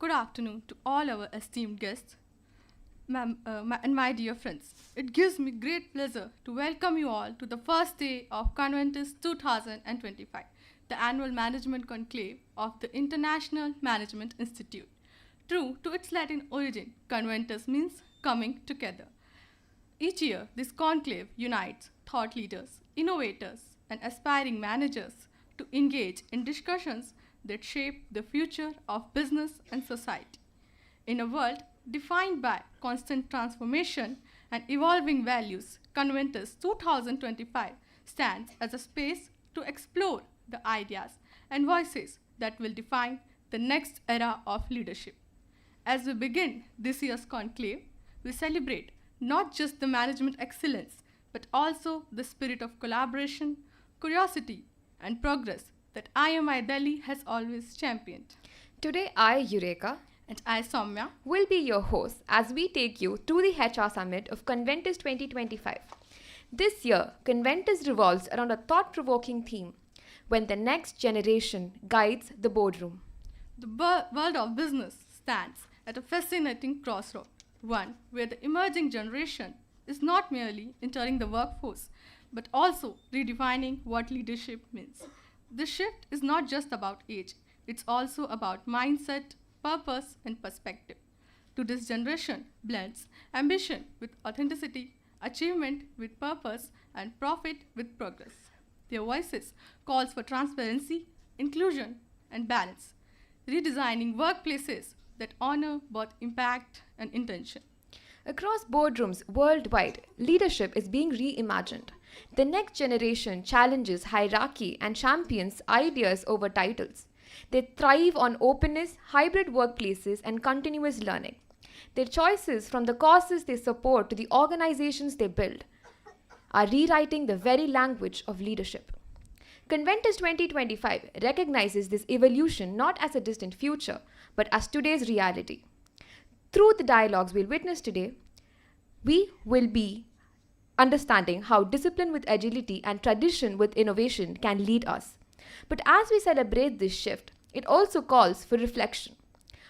good afternoon to all our esteemed guests and my dear friends. It gives me great pleasure to welcome you all to the first day of Conventus 2025, the annual management conclave of the International Management Institute. True to its Latin origin, Conventus means coming together. Each year, this conclave unites thought leaders, innovators, and aspiring managers to engage in discussions that shape the future of business and society. In a world defined by constant transformation and evolving values, Conventus 2025 stands as a space to explore the ideas and voices that will define the next era of leadership. As we begin this year's conclave, we celebrate not just the management excellence, but also the spirit of collaboration, curiosity, and progress that IMI Delhi has always championed. Today, I, Eureka, And I, Soumya, will be your host as we take you to the HR Summit of Conventus 2025. This year, Conventus revolves around a thought-provoking theme, when the next generation guides the boardroom. the world of business stands at a fascinating crossroad, one where the emerging generation is not merely entering the workforce, but also redefining what leadership means. This shift is not just about age, it's also about mindset, purpose, and perspective. Today's generation blends ambition with authenticity, achievement with purpose, and profit with progress. Their voices calls for transparency, inclusion, and balance, redesigning workplaces that honor both impact and intention. Across boardrooms worldwide, leadership is being reimagined. The next generation challenges hierarchy and champions ideas over titles. They thrive on openness, hybrid workplaces, and continuous learning. Their choices, from the causes they support to the organizations they build, are rewriting the very language of leadership. Conventus 2025 recognizes this evolution not as a distant future, but as today's reality. Through the dialogues we'll witness today, we will be understanding how discipline with agility and tradition with innovation can lead us. But as we celebrate this shift, it also calls for reflection.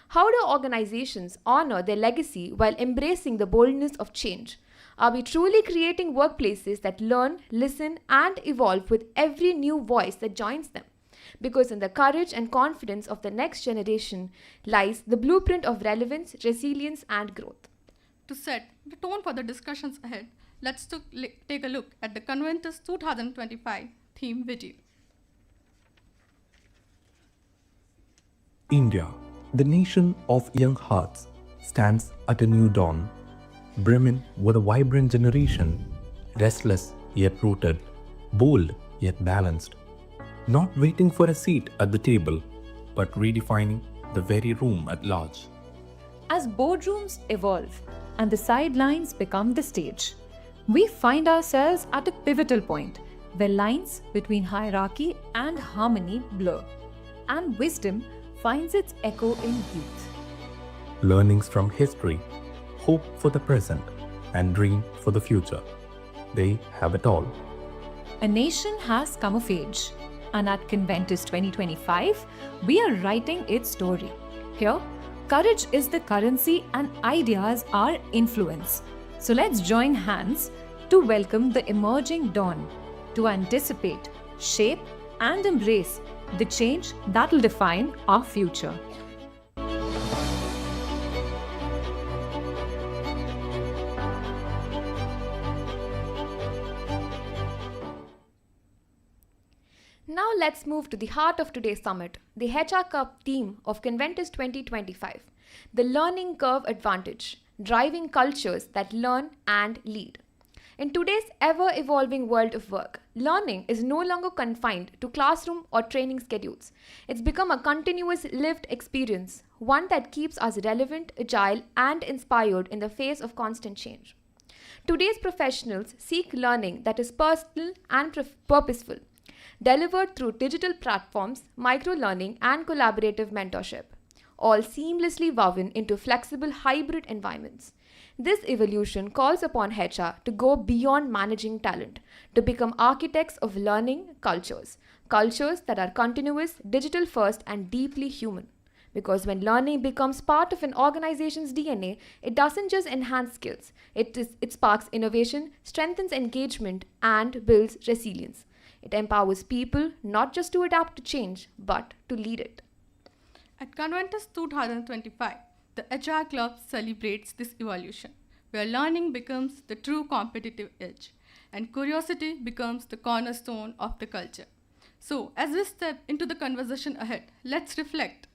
How do organizations honor their legacy while embracing the boldness of change? Are we truly creating workplaces that learn, listen, and evolve with every new voice that joins them? Because in the courage and confidence of the next generation lies the blueprint of relevance, resilience, and growth. To set the tone for the discussions ahead, let's take a look at the Conventus 2025 theme video. India, the nation of young hearts, stands at a new dawn, brimming with a vibrant generation, restless yet rooted, bold yet balanced, not waiting for a seat at the table, but redefining the very room at large. As boardrooms evolve and the sidelines become the stage, we find ourselves at a pivotal point where lines between hierarchy and harmony blur, and wisdom finds its echo in youth. Learnings from history, hope for the present, and dream for the future. They have it all. A nation has come of age, and at Conventus 2025, we are writing its story. Here, courage is the currency and ideas are influence. So let's join hands to welcome the emerging dawn, to anticipate, shape, and embrace the change that will define our future. Now let's move to the heart of today's summit, the HR Cup theme of Conventus 2025, the learning curve advantage, driving cultures that learn and lead. In today's ever-evolving world of work, learning is no longer confined to classroom or training schedules. It's become a continuous lived experience, one that keeps us relevant, agile, and inspired in the face of constant change. Today's professionals seek learning that is personal and purposeful, delivered through digital platforms, micro-learning, and collaborative mentorship, all seamlessly woven into flexible hybrid environments. This evolution calls upon HR to go beyond managing talent, to become architects of learning cultures that are continuous, digital first, and deeply human. Because when learning becomes part of an organization's DNA, it doesn't just enhance skills, it sparks innovation, strengthens engagement, and builds resilience. It empowers people not just to adapt to change, but to lead it. At Conventus 2025, the HR Club celebrates this evolution, where learning becomes the true competitive edge and curiosity becomes the cornerstone of the culture. So, as we step into the conversation ahead, let's reflect.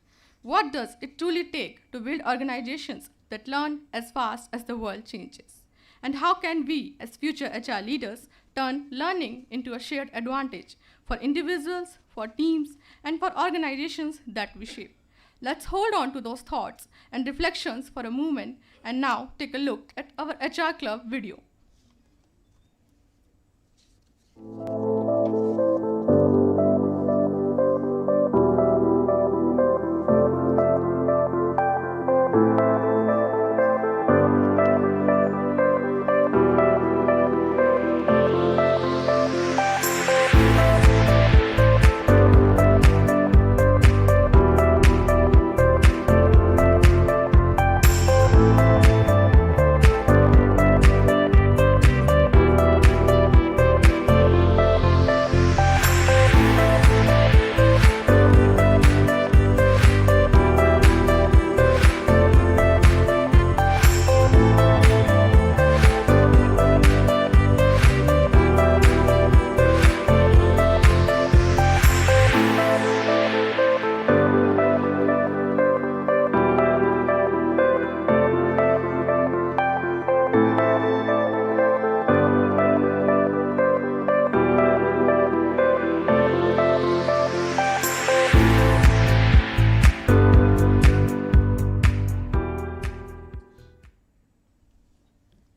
What does it truly take to build organizations that learn as fast as the world changes? And how can we, as future HR leaders, turn learning into a shared advantage for individuals, for teams, and for organizations that we shape? Let's hold on to those thoughts and reflections for a moment and now take a look at our HR Club video.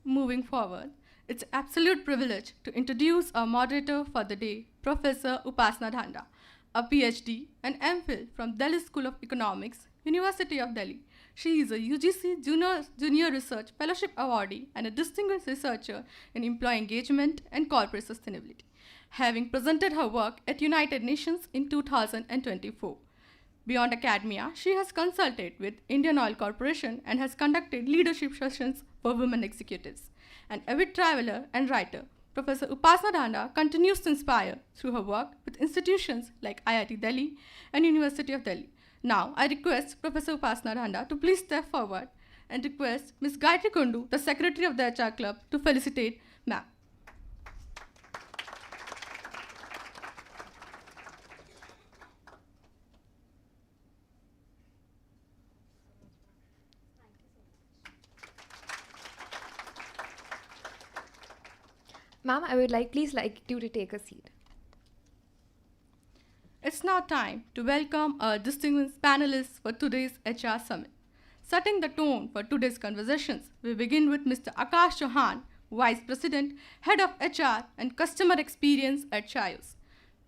Moving forward, it's an absolute privilege to introduce our moderator for the day, Professor Upasana Dhanda, a PhD and MPhil from Delhi School of Economics, University of Delhi. She is a UGC Junior Research Fellowship awardee and a distinguished researcher in employee engagement and corporate sustainability, having presented her work at United Nations in 2024. Beyond academia, she has consulted with Indian Oil Corporation and has conducted leadership sessions for women executives. An avid traveler and writer, Professor Upasana Dhanda continues to inspire through her work with institutions like IIT Delhi and University of Delhi. Now, I request Professor Upasana Dhanda to please step forward and request Ms. Gayatri Kundu, the Secretary of the HR Club, to felicitate Ma'am. Ma'am, I would please like you to take a seat. It's now time to welcome our distinguished panelists for today's HR Summit. Setting the tone for today's conversations, we begin with Mr. Akash Chauhan, Vice President, Head of HR and Customer Experience at Chayos.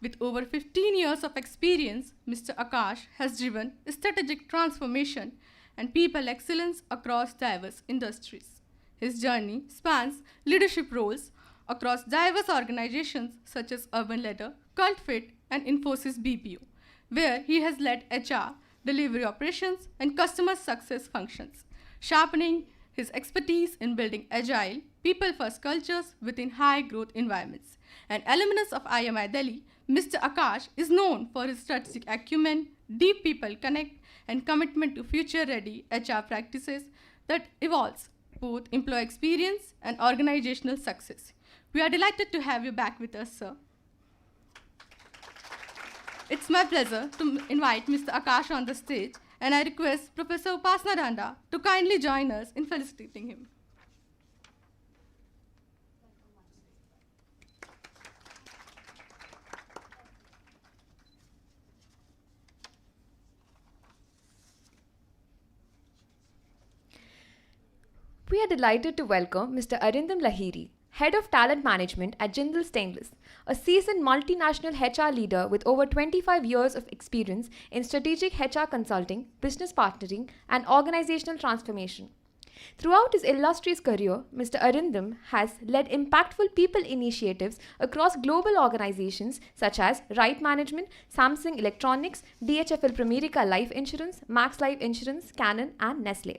With over 15 years of experience, Mr. Akash has driven strategic transformation and people excellence across diverse industries. His journey spans leadership roles across diverse organizations such as Urban Ladder, CultFit, and Infosys BPO, where he has led HR, delivery operations, and customer success functions, sharpening his expertise in building agile, people-first cultures within high-growth environments. An alumnus of IMI Delhi, Mr. Akash is known for his strategic acumen, deep people connect, and commitment to future-ready HR practices that evolves both employee experience and organizational success. We are delighted to have you back with us, sir. It's my pleasure to invite Mr. Akash on the stage, and I request Professor Upasana Dhanda to kindly join us in felicitating him. We are delighted to welcome Mr. Arindam Lahiri, Head of Talent Management at Jindal Stainless, a seasoned multinational HR leader with over 25 years of experience in strategic HR consulting, business partnering, and organizational transformation. Throughout his illustrious career, Mr. Arindam has led impactful people initiatives across global organizations such as Right Management, Samsung Electronics, DHFL Pramerica Life Insurance, Max Life Insurance, Canon, and Nestle.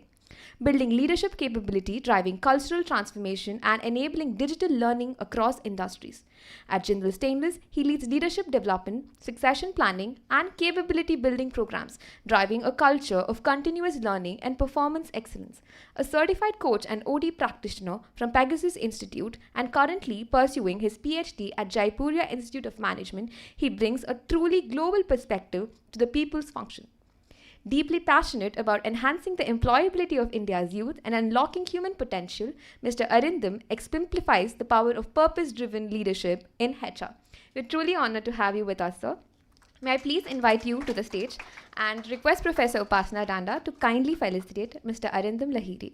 Building leadership capability, driving cultural transformation, and enabling digital learning across industries. At Jindal Stainless, he leads leadership development, succession planning, and capability building programs, driving a culture of continuous learning and performance excellence. A certified coach and OD practitioner from Pegasus Institute and currently pursuing his PhD at Jaipuria Institute of Management, he brings a truly global perspective to the people's function. Deeply passionate about enhancing the employability of India's youth and unlocking human potential, Mr. Arindam exemplifies the power of purpose-driven leadership in HR. We're truly honored to have you with us, sir. May I please invite you to the stage and request Professor Upasana Danda to kindly felicitate Mr. Arindam Lahiri.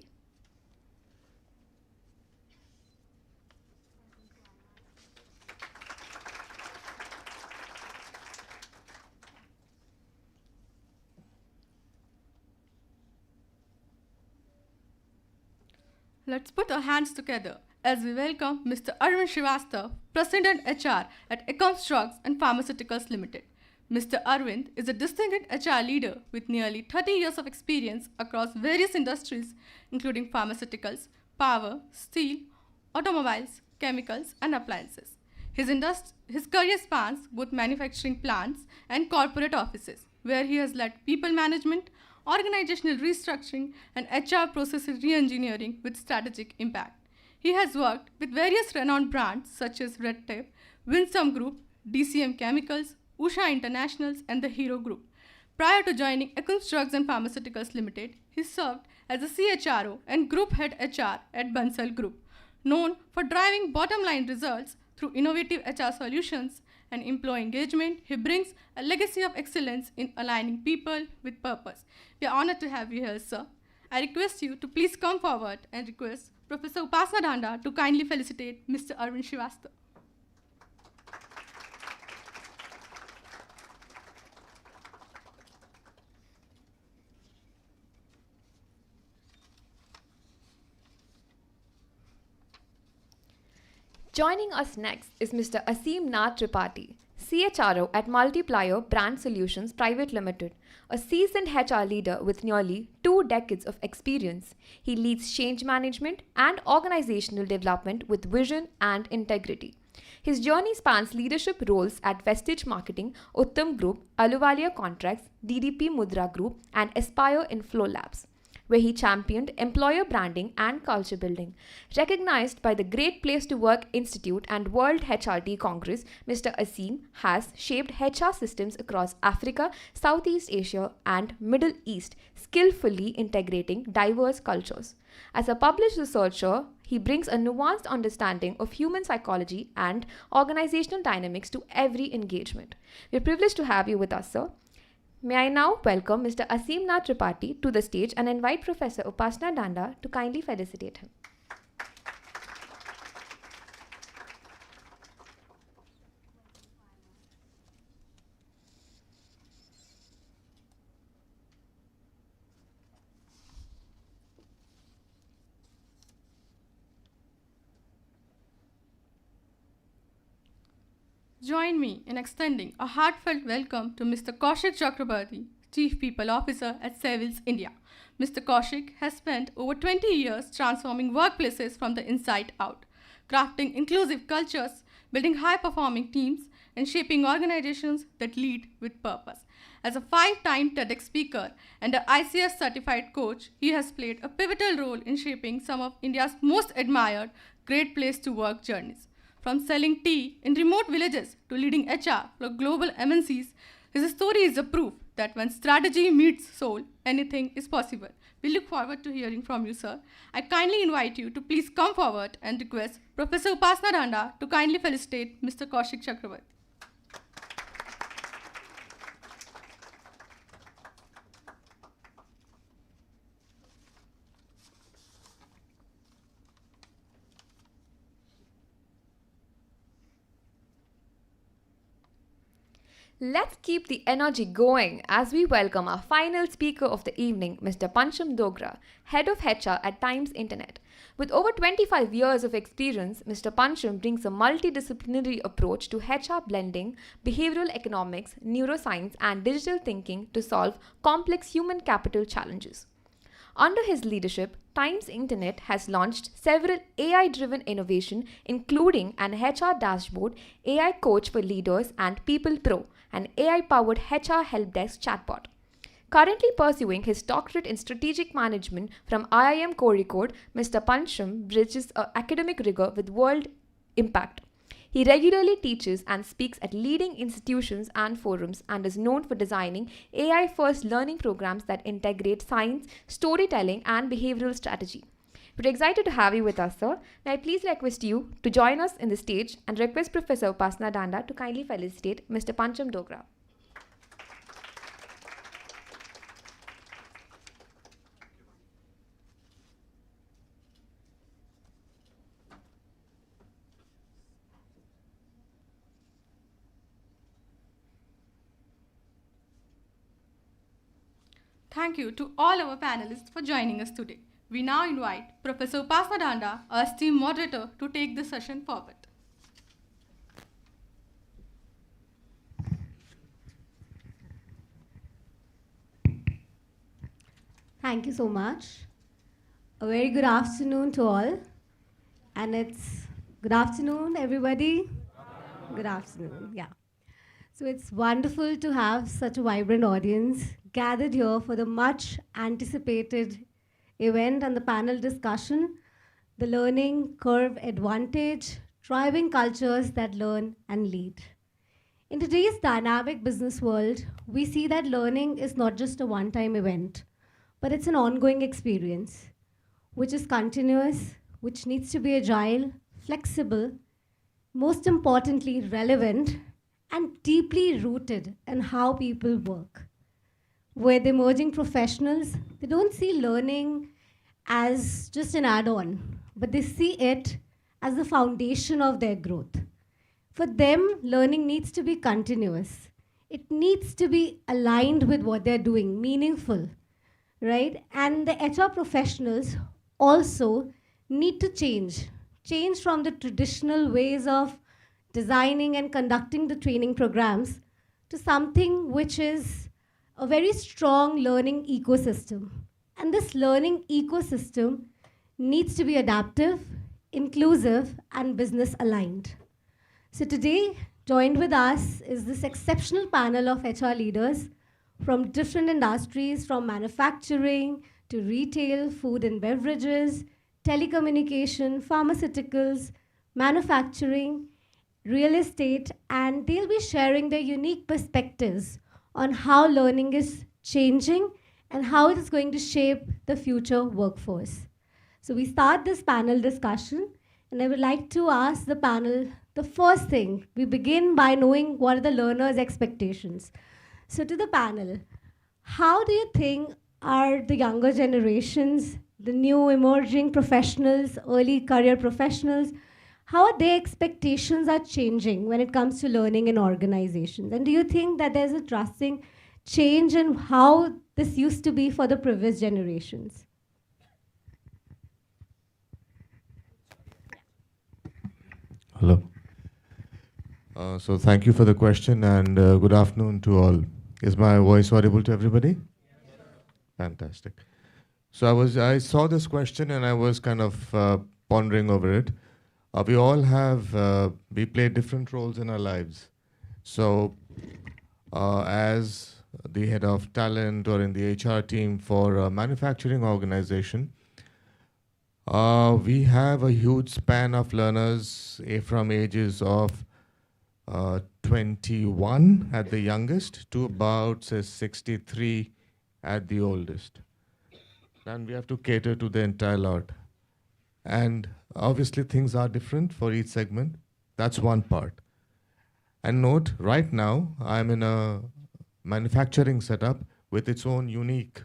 Let's put our hands together as we welcome Mr. Arvind Srivastava, President HR at Econs Drugs and Pharmaceuticals Limited. Mr. Arvind is a distinguished HR leader with nearly 30 years of experience across various industries, including pharmaceuticals, power, steel, automobiles, chemicals, and appliances. His career spans both manufacturing plants and corporate offices, where he has led people management, organizational restructuring, and HR process re-engineering with strategic impact. He has worked with various renowned brands such as Red Tape, Winsome Group, DCM Chemicals, Usha Internationals, and the Hero Group. Prior to joining Econs Drugs and Pharmaceuticals Limited, he served as a CHRO and Group Head HR at Bansal Group, known for driving bottom-line results through innovative HR solutions and employee engagement. He brings a legacy of excellence in aligning people with purpose. We are honored to have you here, sir. I request you to please come forward and request Professor Upasana Danda to kindly felicitate Mr. Arvind Srivastava. Joining us next is Mr. Aseem Nath Tripathi, CHRO at Multiplier Brand Solutions Private Limited, a seasoned HR leader with nearly 2 decades of experience. He leads change management and organizational development with vision and integrity. His journey spans leadership roles at Vestige Marketing, Uttam Group, Aluwalia Contracts, DDP Mudra Group, and Aspire in Flow Labs, where he championed employer branding and culture building. Recognized by the Great Place to Work Institute and World HRD Congress, Mr. Aseem has shaped HR systems across Africa, Southeast Asia, and Middle East, skillfully integrating diverse cultures. As a published researcher, he brings a nuanced understanding of human psychology and organizational dynamics to every engagement. We're privileged to have you with us, sir. May I now welcome Mr. Aseem Nath Tripathi to the stage and invite Professor Upasana Danda to kindly felicitate him. Join me in extending a heartfelt welcome to Mr. Kaushik Chakrabarti, Chief People Officer at Savills India. Mr. Kaushik has spent over 20 years transforming workplaces from the inside out, crafting inclusive cultures, building high-performing teams, and shaping organizations that lead with purpose. As a 5-time TEDx speaker and an ICS certified coach, he has played a pivotal role in shaping some of India's most admired great place to work journeys. From selling tea in remote villages to leading HR for global MNCs, his story is a proof that when strategy meets soul, anything is possible. We look forward to hearing from you, sir. I kindly invite you to please come forward and request Professor Upasana Danda to kindly felicitate Mr. Kaushik Chakrabarti. Let's keep the energy going as we welcome our final speaker of the evening, Mr. Pancham Dogra, Head of HR at Times Internet. With over 25 years of experience, Mr. Pancham brings a multidisciplinary approach to HR, blending behavioral economics, neuroscience, and digital thinking to solve complex human capital challenges. Under his leadership, Times Internet has launched several AI-driven innovation, including an HR dashboard, AI coach for leaders, and People Pro, an AI-powered HR help desk chatbot. Currently pursuing his doctorate in strategic management from IIM Kozhikode, Mr. Pancham bridges academic rigor with world impact. He regularly teaches and speaks at leading institutions and forums and is known for designing AI-first learning programs that integrate science, storytelling, and behavioral strategy. We're excited to have you with us, sir. May I please request you to join us in the stage and request Professor Upasana Danda to kindly felicitate Mr. Pancham Dogra. Thank you to all our panelists for joining us today. We now invite Professor Upasana Danda, our esteemed moderator, to take the session forward. Thank you so much. A very good afternoon to all. And it's good afternoon, everybody. Good afternoon, yeah. So it's wonderful to have such a vibrant audience gathered here for the much anticipated event and the panel discussion, the learning curve advantage, driving cultures that learn and lead. In today's dynamic business world, we see that learning is not just a one-time event, but it's an ongoing experience, which is continuous, which needs to be agile, flexible, most importantly, relevant, and deeply rooted in how people work. With emerging professionals, they don't see learning as just an add-on, but they see it as the foundation of their growth. For them, learning needs to be continuous. It needs to be aligned with what they're doing, meaningful, right? And the HR professionals also need to change from the traditional ways of designing and conducting the training programs to something which is a very strong learning ecosystem. And this learning ecosystem needs to be adaptive, inclusive, and business aligned. So today, joined with us is this exceptional panel of HR leaders from different industries, from manufacturing to retail, food and beverages, telecommunication, pharmaceuticals, manufacturing, real estate, and they'll be sharing their unique perspectives on how learning is changing and how it is going to shape the future workforce. So we start this panel discussion, and I would like to ask the panel the first thing. We begin by knowing what are the learners' expectations. So to the panel, how do you think are the younger generations, the new emerging professionals, early career professionals, how are their expectations are changing when it comes to learning in organizations? And do you think that there's a drastic change in how this used to be for the previous generations? Hello. So thank you for the question, and good afternoon to all. Is my voice audible to everybody? Fantastic. So I saw this question and I was kind of pondering over it. We all have, we play different roles in our lives. So as the head of talent or in the HR team for a manufacturing organization, we have a huge span of learners from ages of 21 at the youngest to about, say, 63 at the oldest. And we have to cater to the entire lot. And obviously things are different for each segment. That's one part. And note, right now, I'm in a manufacturing setup with its own unique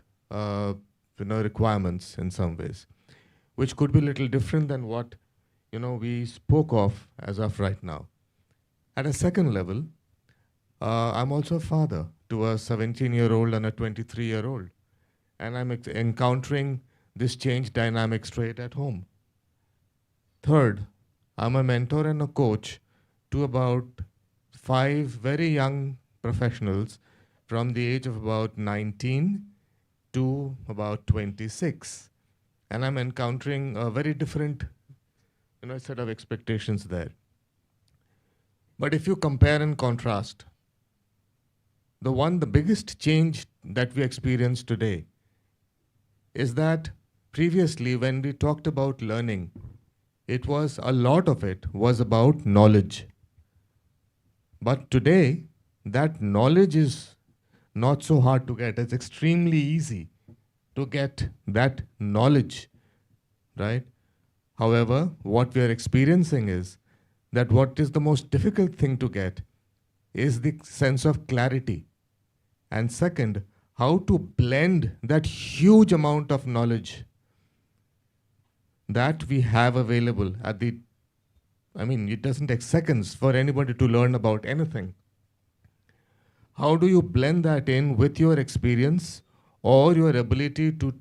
requirements in some ways, which could be a little different than what we spoke of as of right now. At a second level, I'm also a father to a 17-year-old and a 23-year-old, and I'm encountering this change dynamic straight at home. Third, I'm a mentor and a coach to about 5 very young professionals from the age of about 19 to about 26. And I'm encountering a very different set of expectations there. But if you compare and contrast, the biggest change that we experience today is that previously when we talked about learning, a lot of it was about knowledge. But today, that knowledge is not so hard to get. It's extremely easy to get that knowledge, right? However, what we are experiencing is that what is the most difficult thing to get is the sense of clarity. And second, how to blend that huge amount of knowledge that we have available it doesn't take seconds for anybody to learn about anything. How do you blend that in with your experience or your ability to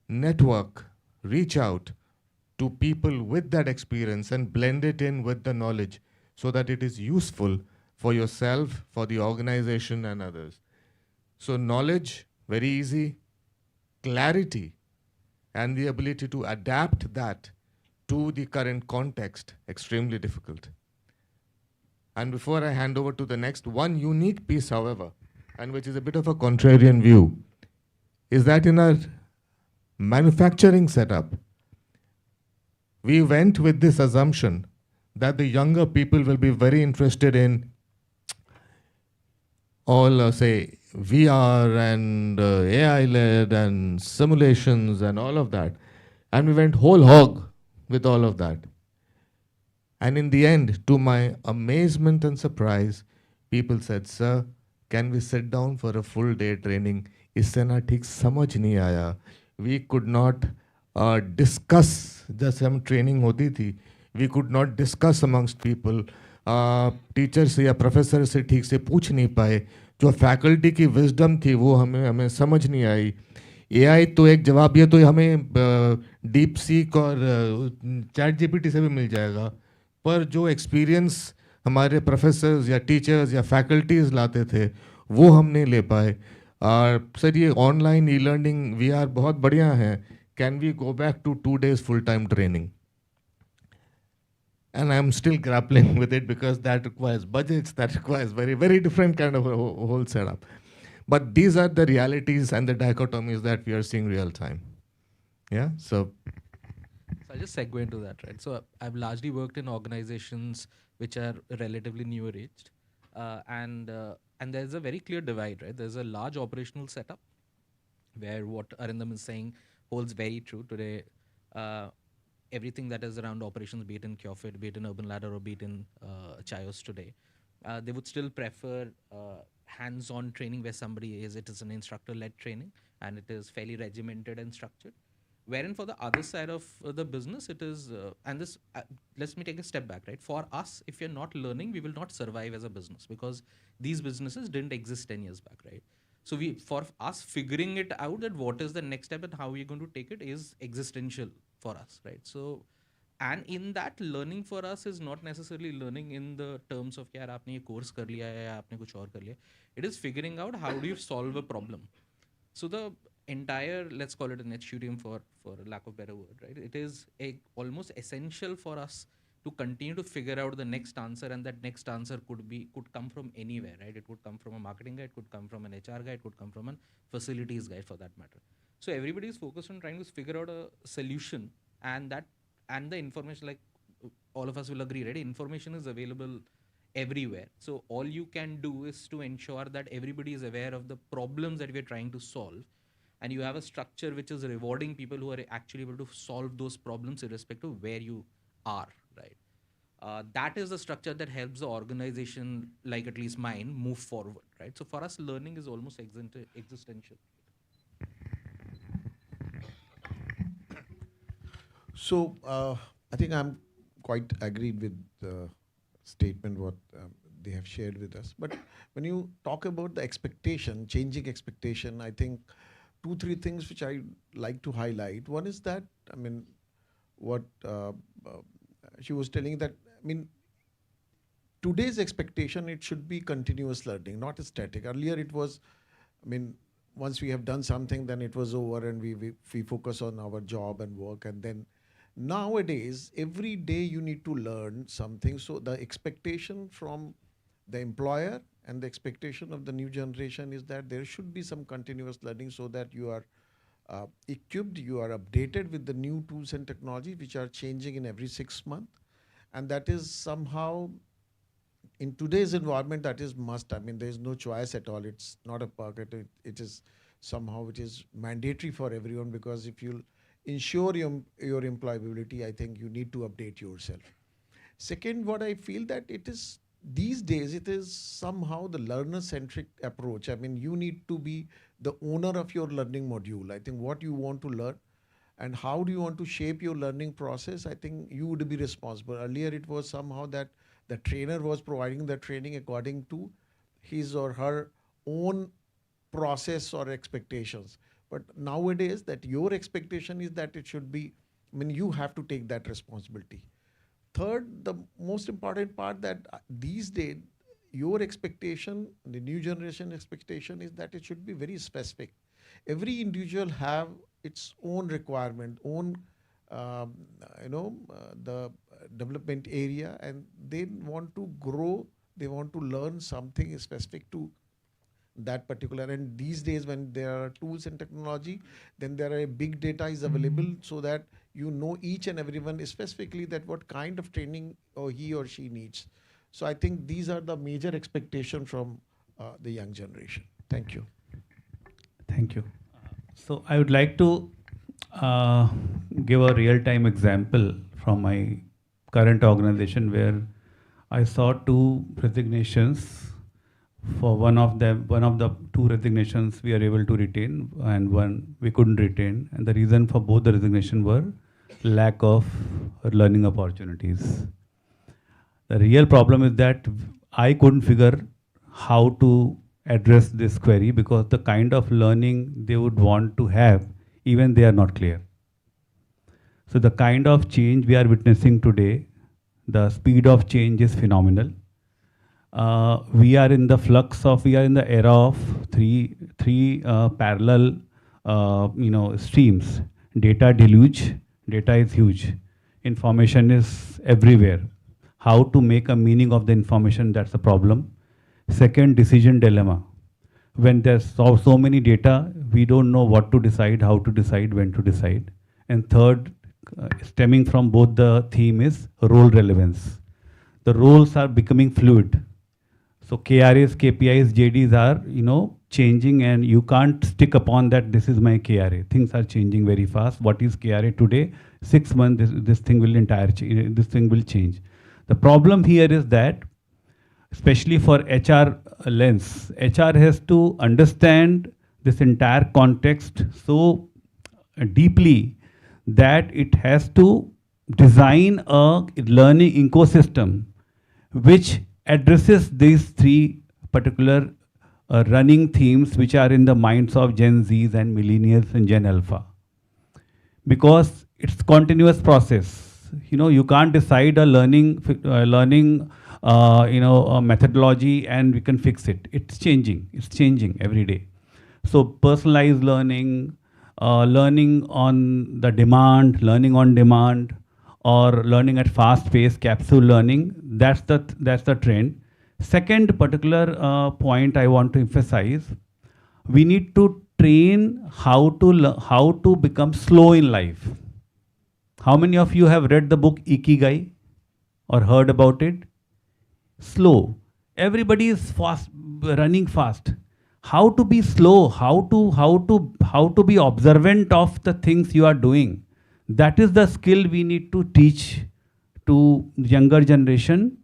network, reach out to people with that experience and blend it in with the knowledge so that it is useful for yourself, for the organization, and others? So, knowledge, very easy. Clarity and the ability to adapt that to the current context, extremely difficult. And before I hand over to the next, one unique piece, however, and which is a bit of a contrarian view, is that in our manufacturing setup, we went with this assumption that the younger people will be very interested in all, say, VR and AI-led and simulations and all of that. And we went whole hog with all of that. And in the end, to my amazement and surprise, people said, "Sir, can we sit down for a full day training? इससे ना ठीक समझ नहीं आया." We could not discuss, जैसे हम training होती थी, we could not discuss amongst people. Teacher से या प्रोफेसर से ठीक से पूछ नहीं पाए. जो फैकल्टी की विजडम थी वो हमें समझ नहीं आई. एआई तो एक जवाब, ये तो हमें डीप सीक और चैट जीपीटी से भी मिल जाएगा, पर जो एक्सपीरियंस हमारे प्रोफेसर्स या टीचर्स या फैकल्टीज लाते थे वो हम नहीं ले पाए. सर, ये ऑनलाइन ई लर्निंग वीआर बहुत बढ़िया है, can we go back to 2 days full time training? And I'm still grappling with it because that requires budgets, that requires very, very different kind of a whole setup. But these are the realities and the dichotomies that we are seeing real time. Yeah, so I'll just segue into that, right? So I've largely worked in organizations which are relatively newer aged, and there's a very clear divide, right? There's a large operational setup where what Arindam is saying holds very true today. Everything that is around operations, be it in CureFit, be it in Urban Ladder, or be it in Chios today, they would still prefer hands-on training where somebody is. It is an instructor-led training, and it is fairly regimented and structured. Wherein for the other side of the business, it is, and this, let me take a step back, right? For us, if you're not learning, we will not survive as a business because these businesses didn't exist 10 years back, right? So for us, figuring it out that what is the next step and how we're going to take it is existential for us, right? So, and in that, learning for us is not necessarily learning in the terms of यार आपने ये course कर लिया है या आपने कुछ और कर लिया. It is figuring out how do you solve a problem. So the entire, let's call it a net shooting for lack of better word, right? It is almost essential for us to continue to figure out the next answer, and that next answer could come from anywhere, right? It could come from a marketing guy, it could come from an HR guy, it could come from a facilities guy for that matter. So everybody is focused on trying to figure out a solution, and the information, like all of us will agree, right? Information is available everywhere. So all you can do is to ensure that everybody is aware of the problems that we are trying to solve, and you have a structure which is rewarding people who are actually able to solve those problems irrespective of where you are, right? That is the structure that helps the organization, like at least mine, move forward, right? So for us, learning is almost existential. So I think I'm quite agreed with the statement what they have shared with us. But when you talk about the expectation, changing expectation, I think 2, 3 things which I like to highlight. One is that, I mean, what she was telling that, I mean, today's expectation, it should be continuous learning, not static. Earlier it was, I mean, once we have done something, then it was over and we focus on our job and work. And then nowadays, every day you need to learn something. So the expectation from the employer and the expectation of the new generation is that there should be some continuous learning so that you are equipped, you are updated with the new tools and technology which are changing in every 6 months. And that is somehow, in today's environment, that is must. I mean, there is no choice at all. It's not a perk. It is somehow, it is mandatory for everyone, because if you ensure your employability, I think you need to update yourself. Second, what I feel that it is, these days, it is somehow the learner-centric approach. I mean, you need to be the owner of your learning module. I think what you want to learn and how do you want to shape your learning process, I think you would be responsible. Earlier, it was somehow that the trainer was providing the training according to his or her own process or expectations. But nowadays, that your expectation is that it should be, I mean, you have to take that responsibility. Third, the most important part, that these days, your expectation, the new generation expectation, is that it should be very specific. Every individual have its own requirement, own, the development area, and they want to grow, they want to learn something specific to that particular. And these days, when there are tools and technology, then there are big data is available, so that you know each and everyone specifically that what kind of training or he or she needs. So I think these are the major expectations from the young generation. Thank you. Thank you. So I would like to give a real-time example from my current organization, where I saw 2 resignations. For one of the 2 resignations we are able to retain, and one we couldn't retain. And the reason for both the resignation were lack of learning opportunities. The real problem is that I couldn't figure how to address this query, because the kind of learning they would want to have, even they are not clear. So the kind of change we are witnessing today, the speed of change is phenomenal. We are in the era of three parallel, streams. Data deluge, data is huge. Information is everywhere. How to make a meaning of the information, that's the problem. Second, decision dilemma. When there's so many data, we don't know what to decide, how to decide, when to decide. And third, stemming from both the theme, is role relevance. The roles are becoming fluid. So KRAs, KPIs, JDs are, changing, and you can't stick upon that this is my KRA. Things are changing very fast. What is KRA today? 6 months, this thing will change. The problem here is that, especially for HR lens, HR has to understand this entire context so deeply that it has to design a learning ecosystem which addresses these 3 particular running themes which are in the minds of Gen Zs and millennials and Gen Alpha. Because it's continuous process. You can't decide a learning methodology and we can fix it. It's changing every day. So personalized learning, learning on demand, or learning at fast pace, capsule learning, that's the trend. Second particular point I want to emphasize, we need to train how to become slow in life. How many of you have read the book Ikigai or heard about it? Slow. Everybody is running fast. How to be slow, how to be observant of the things you are doing. That is the skill we need to teach to younger generation.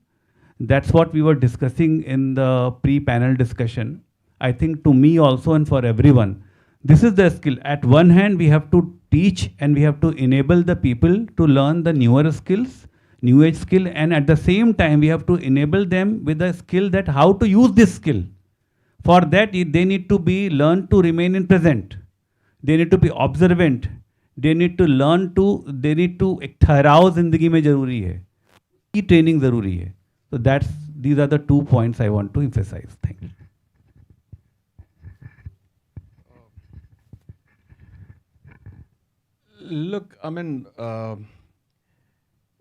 That's what we were discussing in the pre-panel discussion. I think to me also and for everyone, this is the skill. At one hand, we have to teach and we have to enable the people to learn the newer skills. new age skill, and at the same time we have to enable them with the skill that how to use this skill. For that, they need to be learned to remain in present. They need to be observant. They need to learn to, they need to एक ठहराव जिंदगी में जरूरी है. की training जरूरी है. So these are the 2 points I want to emphasize. Thank you. Look, I mean,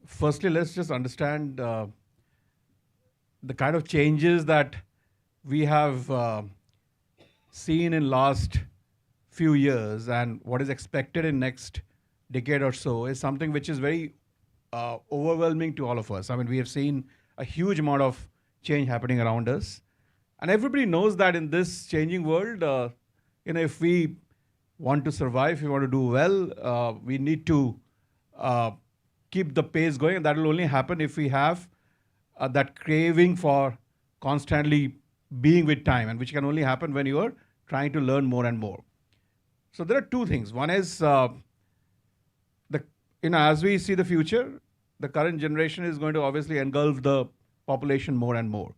firstly, let's just understand the kind of changes that we have seen in last few years and what is expected in next decade or so is something which is very overwhelming to all of us. I mean, we have seen a huge amount of change happening around us. And everybody knows that in this changing world, if we want to survive, if we want to do well, we need to keep the pace going. And that will only happen if we have that craving for constantly being with time, and which can only happen when you are trying to learn more and more. So there are two things. One is, as we see the future, the current generation is going to obviously engulf the population more and more.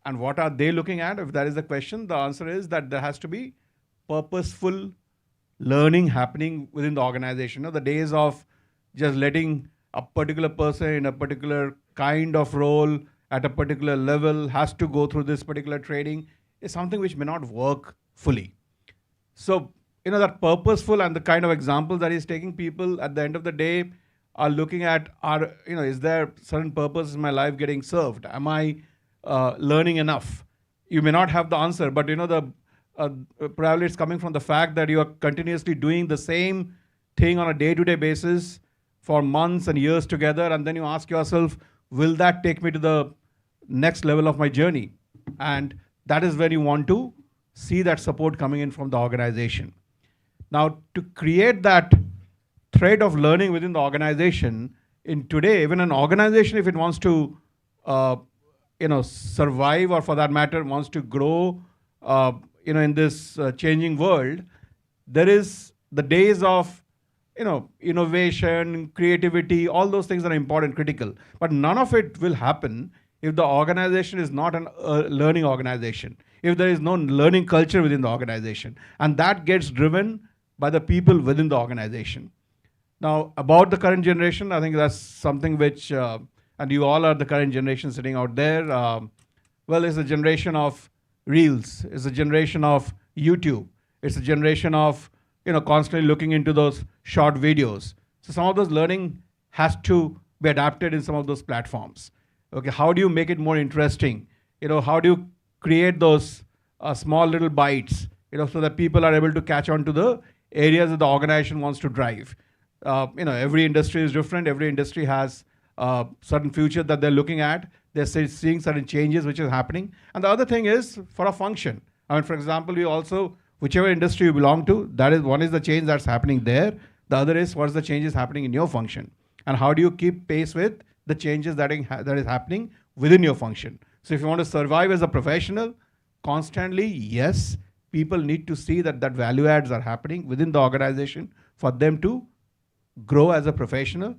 And what are they looking at? If that is the question, the answer is that there has to be purposeful learning happening within the organization. The days of just letting a particular person in a particular kind of role at a particular level has to go through this particular training is something which may not work fully. So, that purposeful and the kind of examples that he's taking, people at the end of the day are looking at, is there certain purpose in my life getting served? Am I learning enough? You may not have the answer, but probably it's coming from the fact that you are continuously doing the same thing on a day-to-day basis for months and years together, and then you ask yourself, will that take me to the next level of my journey? And that is when you want to see that support coming in from the organization. Now, to create that thread of learning within the organization, in today, even an organization, if it wants to survive, or for that matter, wants to grow in this changing world, there is the days of innovation, creativity, all those things are important, critical. But none of it will happen if the organization is not a learning organization, if there is no learning culture within the organization. And that gets driven by the people within the organization. Now, about the current generation, I think that's something which, and you all are the current generation sitting out there, it's a generation of Reels, it's a generation of YouTube, it's a generation of constantly looking into those short videos. So some of those learning has to be adapted in some of those platforms. Okay, how do you make it more interesting? How do you create those small little bites, so that people are able to catch on to the areas that the organization wants to drive. Every industry is different. Every industry has certain future that they're looking at. They're seeing certain changes which is happening. And the other thing is for a function. For example, we also, whichever industry you belong to, that is one is the change that's happening there. The other is what's the changes happening in your function. And how do you keep pace with the changes that is happening within your function. So if you want to survive as a professional, constantly, yes, people need to see that value adds are happening within the organization for them to grow as a professional,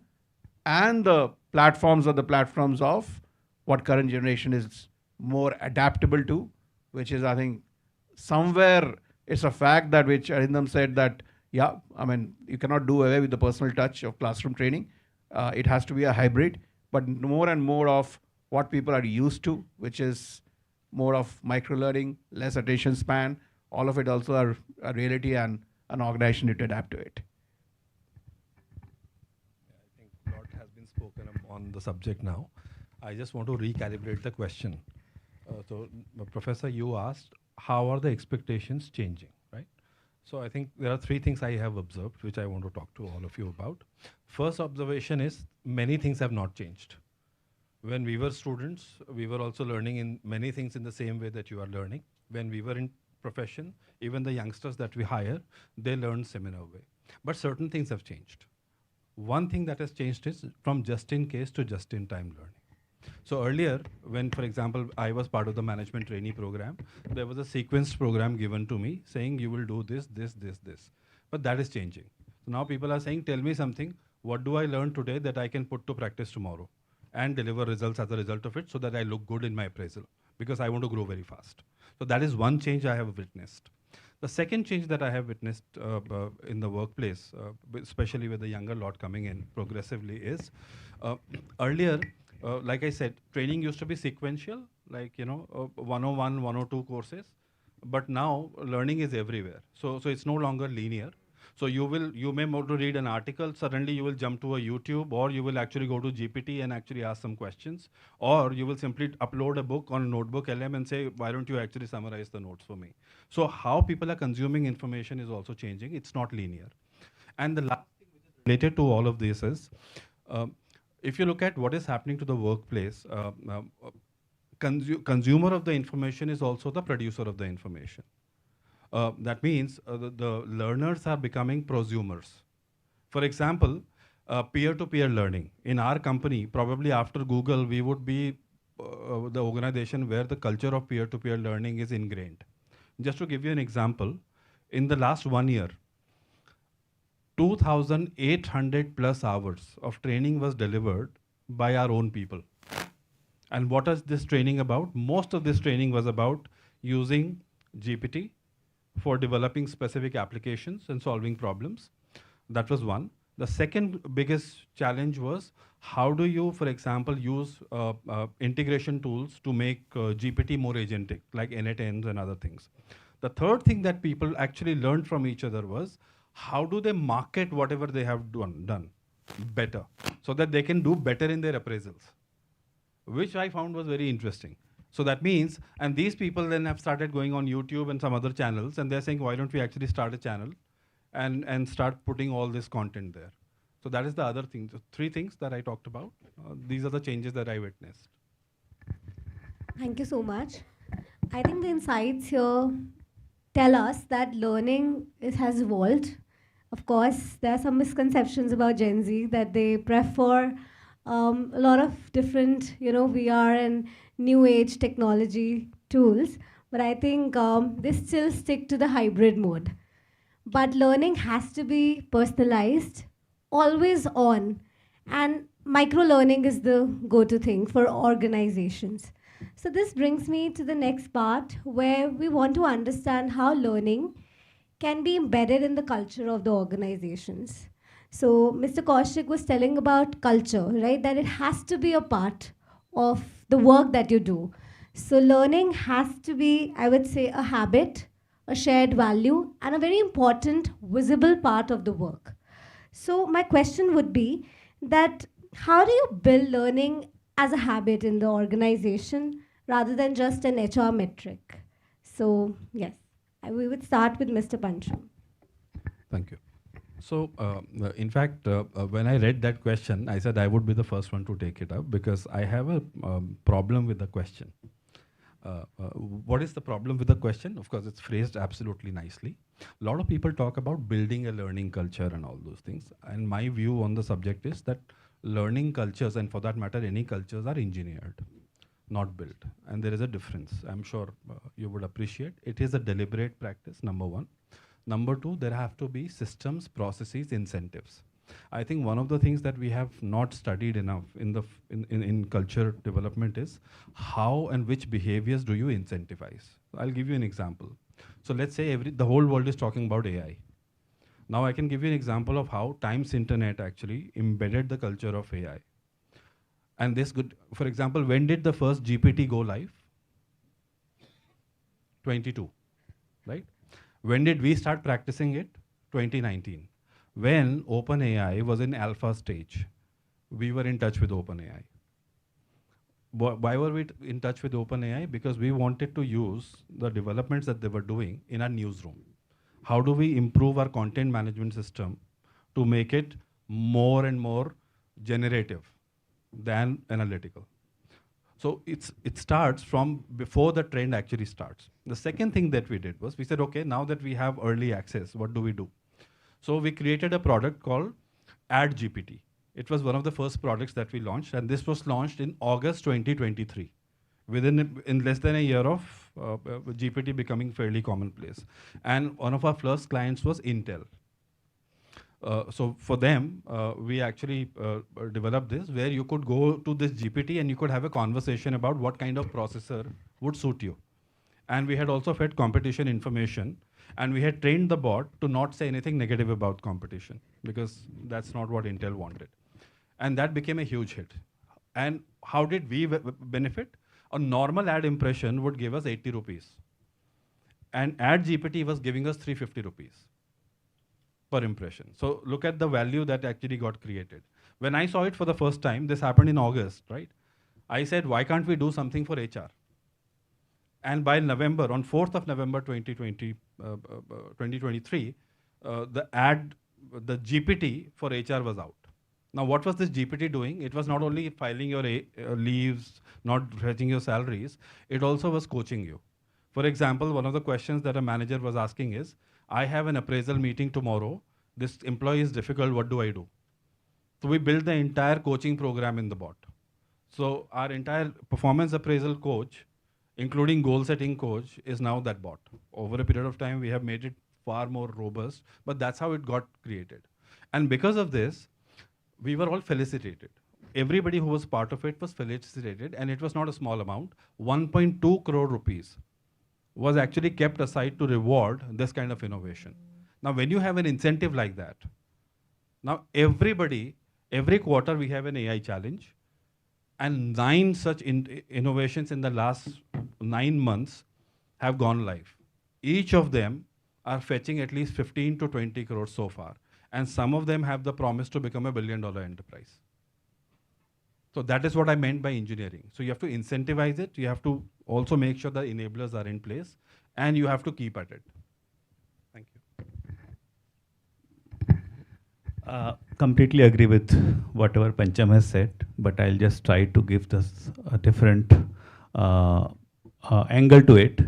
and the platforms are the platforms of what current generation is more adaptable to, which is, I think, somewhere it's a fact that which Arindam said that, you cannot do away with the personal touch of classroom training. It has to be a hybrid, but more and more of what people are used to, which is more of micro-learning, less attention span, all of it also are a reality, and an organization need to adapt to it. I think a lot has been spoken on the subject now. I just want to recalibrate the question. Professor, you asked, how are the expectations changing, right? So I think there are three things I have observed, which I want to talk to all of you about. First observation is many things have not changed. When we were students, we were also learning in many things in the same way that you are learning. When we were in profession, even the youngsters that we hire, they learn similar way. But certain things have changed. One thing that has changed is from just-in-case to just-in-time learning. So earlier, when, for example, I was part of the management trainee program, there was a sequenced program given to me saying you will do this, this, this, this. But that is changing. So now people are saying, tell me something, what do I learn today that I can put to practice tomorrow? and deliver results as a result of it so that I look good in my appraisal because I want to grow very fast. So that is one change I have witnessed. The second change that I have witnessed in the workplace, especially with the younger lot coming in progressively, is earlier, like I said, training used to be sequential, like 101, 102 courses, but now learning is everywhere. So it's no longer linear. So you may want to read an article, suddenly you will jump to a YouTube, or you will actually go to GPT and actually ask some questions, or you will simply upload a book on Notebook LM and say, why don't you actually summarize the notes for me? So how people are consuming information is also changing. It's not linear. And the last thing which is related to all of this is, if you look at what is happening to the workplace, consumer of the information is also the producer of the information. That means the learners are becoming prosumers. For example, peer-to-peer learning. In our company, probably after Google, we would be the organization where the culture of peer-to-peer learning is ingrained. Just to give you an example, in the last 1 year, 2,800 plus hours of training was delivered by our own people. And what is this training about? Most of this training was about using GPT for developing specific applications and solving problems. That was one. The second biggest challenge was, how do you, for example, use integration tools to make GPT more agentic, like NATNs and other things. The third thing that people actually learned from each other was, how do they market whatever they have done better, so that they can do better in their appraisals, which I found was very interesting. So that means, and these people then have started going on YouTube and some other channels, and they're saying, why don't we actually start a channel and start putting all this content there? So that is the other thing. The three things that I talked about. These are the changes that I witnessed. Thank you so much. I think the insights here tell us that learning has evolved. Of course, there are some misconceptions about Gen Z that they prefer a lot of different, VR and new age technology tools. But I think they still stick to the hybrid mode. But learning has to be personalized, always on, and micro learning is the go-to thing for organizations. So this brings me to the next part where we want to understand how learning can be embedded in the culture of the organizations. So Mr. Kaushik was telling about culture, right? That it has to be a part of the work that you do. So learning has to be, I would say, a habit, a shared value, and a very important, visible part of the work. So my question would be that how do you build learning as a habit in the organization rather than just an HR metric? So yes, we would start with Mr. Pancham. Thank you. So, in fact, when I read that question, I said I would be the first one to take it up because I have a problem with the question. What is the problem with the question? Of course, it's phrased absolutely nicely. A lot of people talk about building a learning culture and all those things. And my view on the subject is that learning cultures, and for that matter, any cultures, are engineered, not built. And there is a difference. I'm sure you would appreciate. It is a deliberate practice, number one. Number two, there have to be systems, processes, incentives. I think one of the things that we have not studied enough in culture development is how and which behaviors do you incentivize. I'll give you an example. So let's say the whole world is talking about AI. Now I can give you an example of how Times Internet actually embedded the culture of AI. And this good, for example, when did the first GPT go live? 22, right? When did we start practicing it? 2019. When OpenAI was in alpha stage, we were in touch with OpenAI. Why were we in touch with OpenAI? Because we wanted to use the developments that they were doing in our newsroom. How do we improve our content management system to make it more and more generative than analytical? So it starts from before the trend actually starts. The second thing that we did was we said, okay, now that we have early access, what do we do? So we created a product called Ad GPT. It was one of the first products that we launched, and this was launched in August 2023, in less than a year of GPT becoming fairly commonplace. And one of our first clients was Intel. So for them, we actually developed this where you could go to this GPT and you could have a conversation about what kind of processor would suit you. And we had also fed competition information, and we had trained the bot to not say anything negative about competition, because that's not what Intel wanted. And that became a huge hit. And how did we benefit? A normal ad impression would give us 80 rupees. And ad GPT was giving us 350 rupees per impression. So look at the value that actually got created. When I saw it for the first time, this happened in August, right? I said, why can't we do something for HR? And by November, on 4th of November 2023, the GPT for HR was out. Now, what was this GPT doing? It was not only filing your leaves, not fetching your salaries, it also was coaching you. For example, one of the questions that a manager was asking is, I have an appraisal meeting tomorrow. This employee is difficult, what do I do? So we built the entire coaching program in the bot. So our entire performance appraisal coach, including goal setting coach, is now that bot. Over a period of time, we have made it far more robust, but that's how it got created. And because of this, we were all felicitated. Everybody who was part of it was felicitated, and it was not a small amount. 1.2 crore rupees was actually kept aside to reward this kind of innovation. Now, when you have an incentive like that, now every quarter we have an AI challenge, and 9 such innovations in the last 9 months have gone live. Each of them are fetching at least 15 to 20 crores so far. And some of them have the promise to become $1 billion enterprise. So that is what I meant by engineering. So you have to incentivize it. You have to also make sure the enablers are in place, and you have to keep at it. Thank you. Completely agree with whatever Pancham has said, but I'll just try to give this a different angle to it.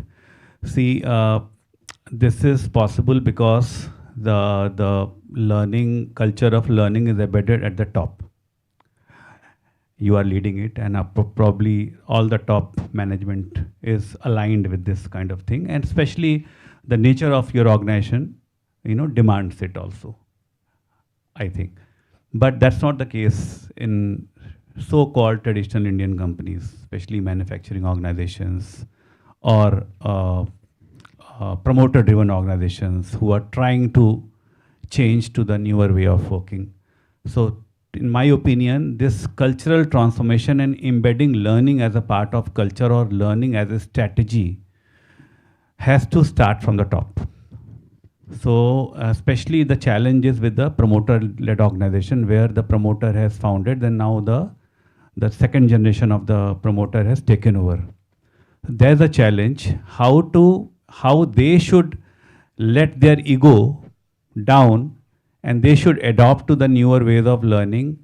See, this is possible because the learning culture of learning is embedded at the top. You are leading it, and probably all the top management is aligned with this kind of thing, and especially the nature of your organization, demands it also, I think. But that's not the case in so-called traditional Indian companies, especially manufacturing organizations or promoter-driven organizations who are trying to change to the newer way of working. So in my opinion, this cultural transformation and embedding learning as a part of culture or learning as a strategy has to start from the top. So especially the challenges with the promoter-led organization where the promoter has founded, then now the second generation of the promoter has taken over. There's a challenge how they should let their ego down, and they should adopt to the newer ways of learning.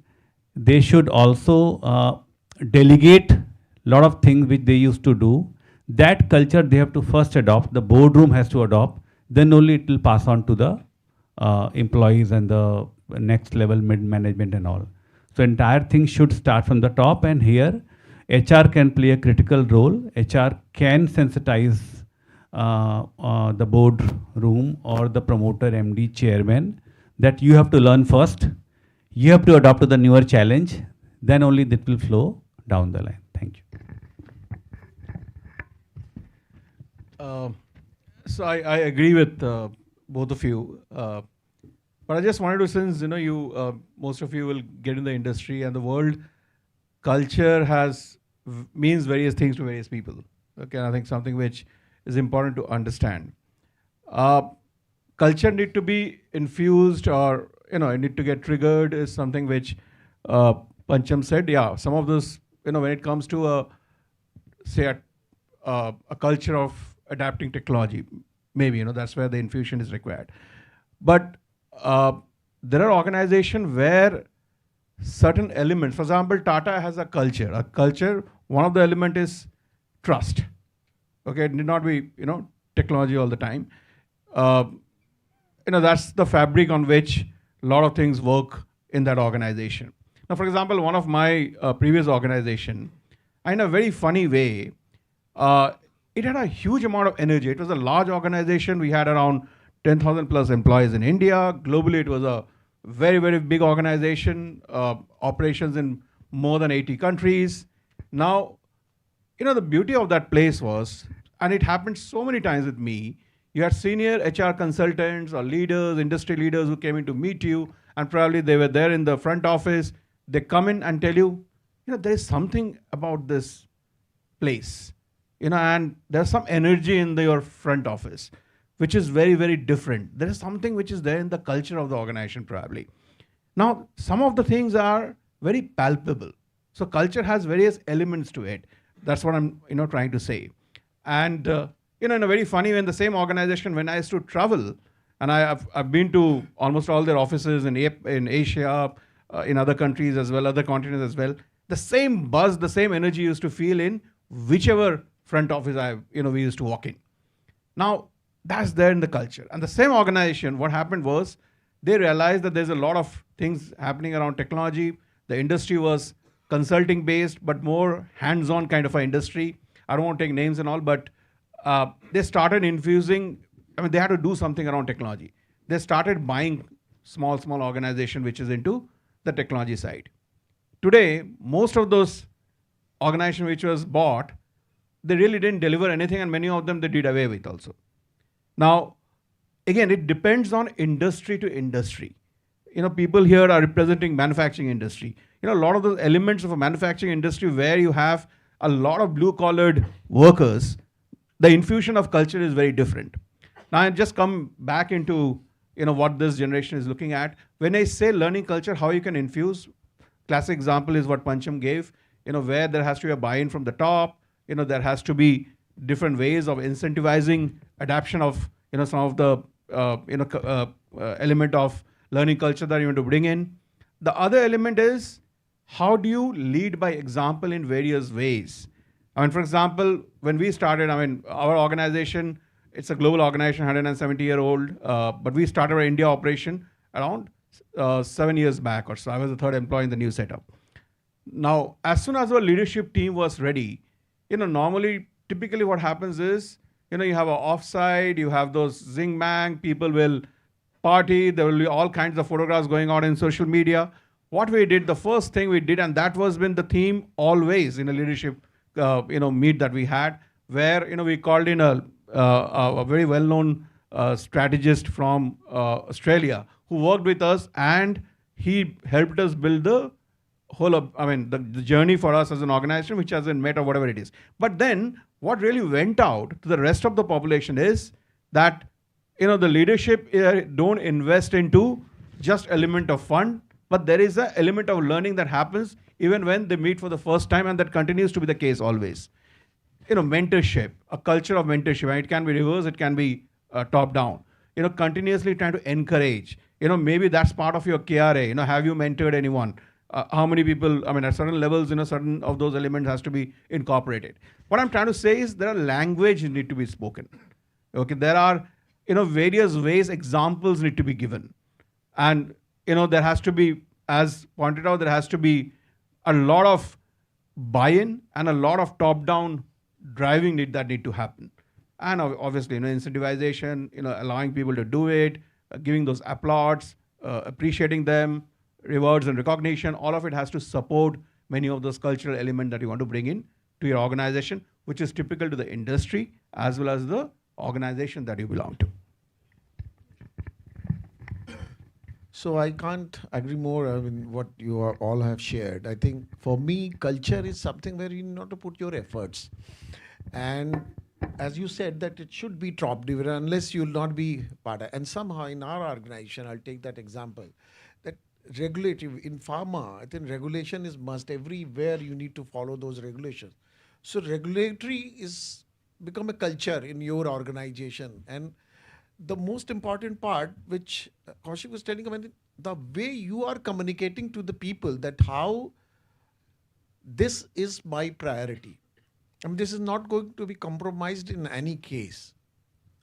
They should also delegate a lot of things which they used to do. That culture they have to first adopt, the boardroom has to adopt, then only it will pass on to the employees and the next level mid-management and all. So entire thing should start from the top, and here HR can play a critical role. HR can sensitize the boardroom or the promoter, MD, chairman, that you have to learn first, you have to adopt to the newer challenge, then only that will flow down the line. Thank you. So I agree with both of you. But I just wanted to, since most of you will get in the industry, and the world culture means various things to various people. Okay, and I think something which is important to understand. Culture need to be infused, or it need to get triggered, is something which Pancham said. Yeah, some of those, when it comes to a culture of adapting technology, maybe that's where the infusion is required. But there are organizations where certain elements, for example, Tata has a culture. A culture, one of the element is trust. Okay, it need not be technology all the time. That's the fabric on which a lot of things work in that organization. Now, for example, one of my previous organization, in a very funny way, it had a huge amount of energy. It was a large organization. We had around 10,000 plus employees in India. Globally, it was a very, very big organization, operations in more than 80 countries. Now, the beauty of that place was, and it happened so many times with me, you had senior HR consultants or leaders, industry leaders who came in to meet you, and probably they were there in the front office. They come in and tell you, there is something about this place, and there's some energy in your front office, which is very, very different. There is something which is there in the culture of the organization, probably. Now, some of the things are very palpable. So culture has various elements to it. That's what I'm, trying to say. And, in a very funny way, in the same organization, when I used to travel, and I've been to almost all their offices in Asia, in other countries as well, other continents as well, the same buzz, the same energy used to feel in whichever front office we used to walk in. Now, that's there in the culture. And the same organization, what happened was, they realized that there's a lot of things happening around technology. The industry was consulting based, but more hands-on kind of an industry. I don't want to take names and all, but they started infusing, they had to do something around technology. They started buying small organization which is into the technology side. Today, most of those organizations which was bought, they really didn't deliver anything, and many of them they did away with also. Now, again, it depends on industry to industry. People here are representing manufacturing industry. A lot of those elements of a manufacturing industry where you have a lot of blue-collared workers, the infusion of culture is very different. Now, I just come back into what this generation is looking at. When I say learning culture, how you can infuse, classic example is what Pancham gave, where there has to be a buy-in from the top, there has to be different ways of incentivizing adaptation of, some of the, element of learning culture that you want to bring in. The other element is, how do you lead by example in various ways? For example, when we started, our organization, it's a global organization, 170-year-old, but we started our India operation around 7 years back or so. I was the third employee in the new setup. Now, as soon as our leadership team was ready, normally, typically what happens is, you have an offsite, you have those zing bang, people will party, there will be all kinds of photographs going on in social media. What we did, the first thing we did, and that was been the theme always in a leadership, meet that we had, where, we called in a very well-known strategist from Australia who worked with us, and he helped us build the whole of, the journey for us as an organization, which hasn't met or whatever it is. But then what really went out to the rest of the population is that, the leadership don't invest into just element of fun, but there is an element of learning that happens even when they meet for the first time, and that continues to be the case always. Mentorship, a culture of mentorship, and it can be reverse, it can be top down. Continuously trying to encourage. Maybe that's part of your KRA. Have you mentored anyone? How many people, at certain levels, certain of those elements has to be incorporated. What I'm trying to say is there are language need to be spoken. Okay, there are, various ways, examples need to be given. And, there has to be, as pointed out, there has to be a lot of buy-in and a lot of top-down driving that need to happen. And obviously, incentivization, allowing people to do it, giving those applauds, appreciating them, rewards and recognition, all of it has to support many of those cultural elements that you want to bring in to your organization, which is typical to the industry as well as the organization that you belong to. So I can't agree more what you all have shared. I think for me, culture is something where you need to put your efforts. And as you said, that it should be top-driven unless you'll not be part of. And somehow in our organization, I'll take that example, that regulative, in pharma, I think regulation is must. Everywhere you need to follow those regulations. So regulatory is become a culture in your organization. And the most important part, which Kaushik was telling, the way you are communicating to the people that how this is my priority. This is not going to be compromised in any case.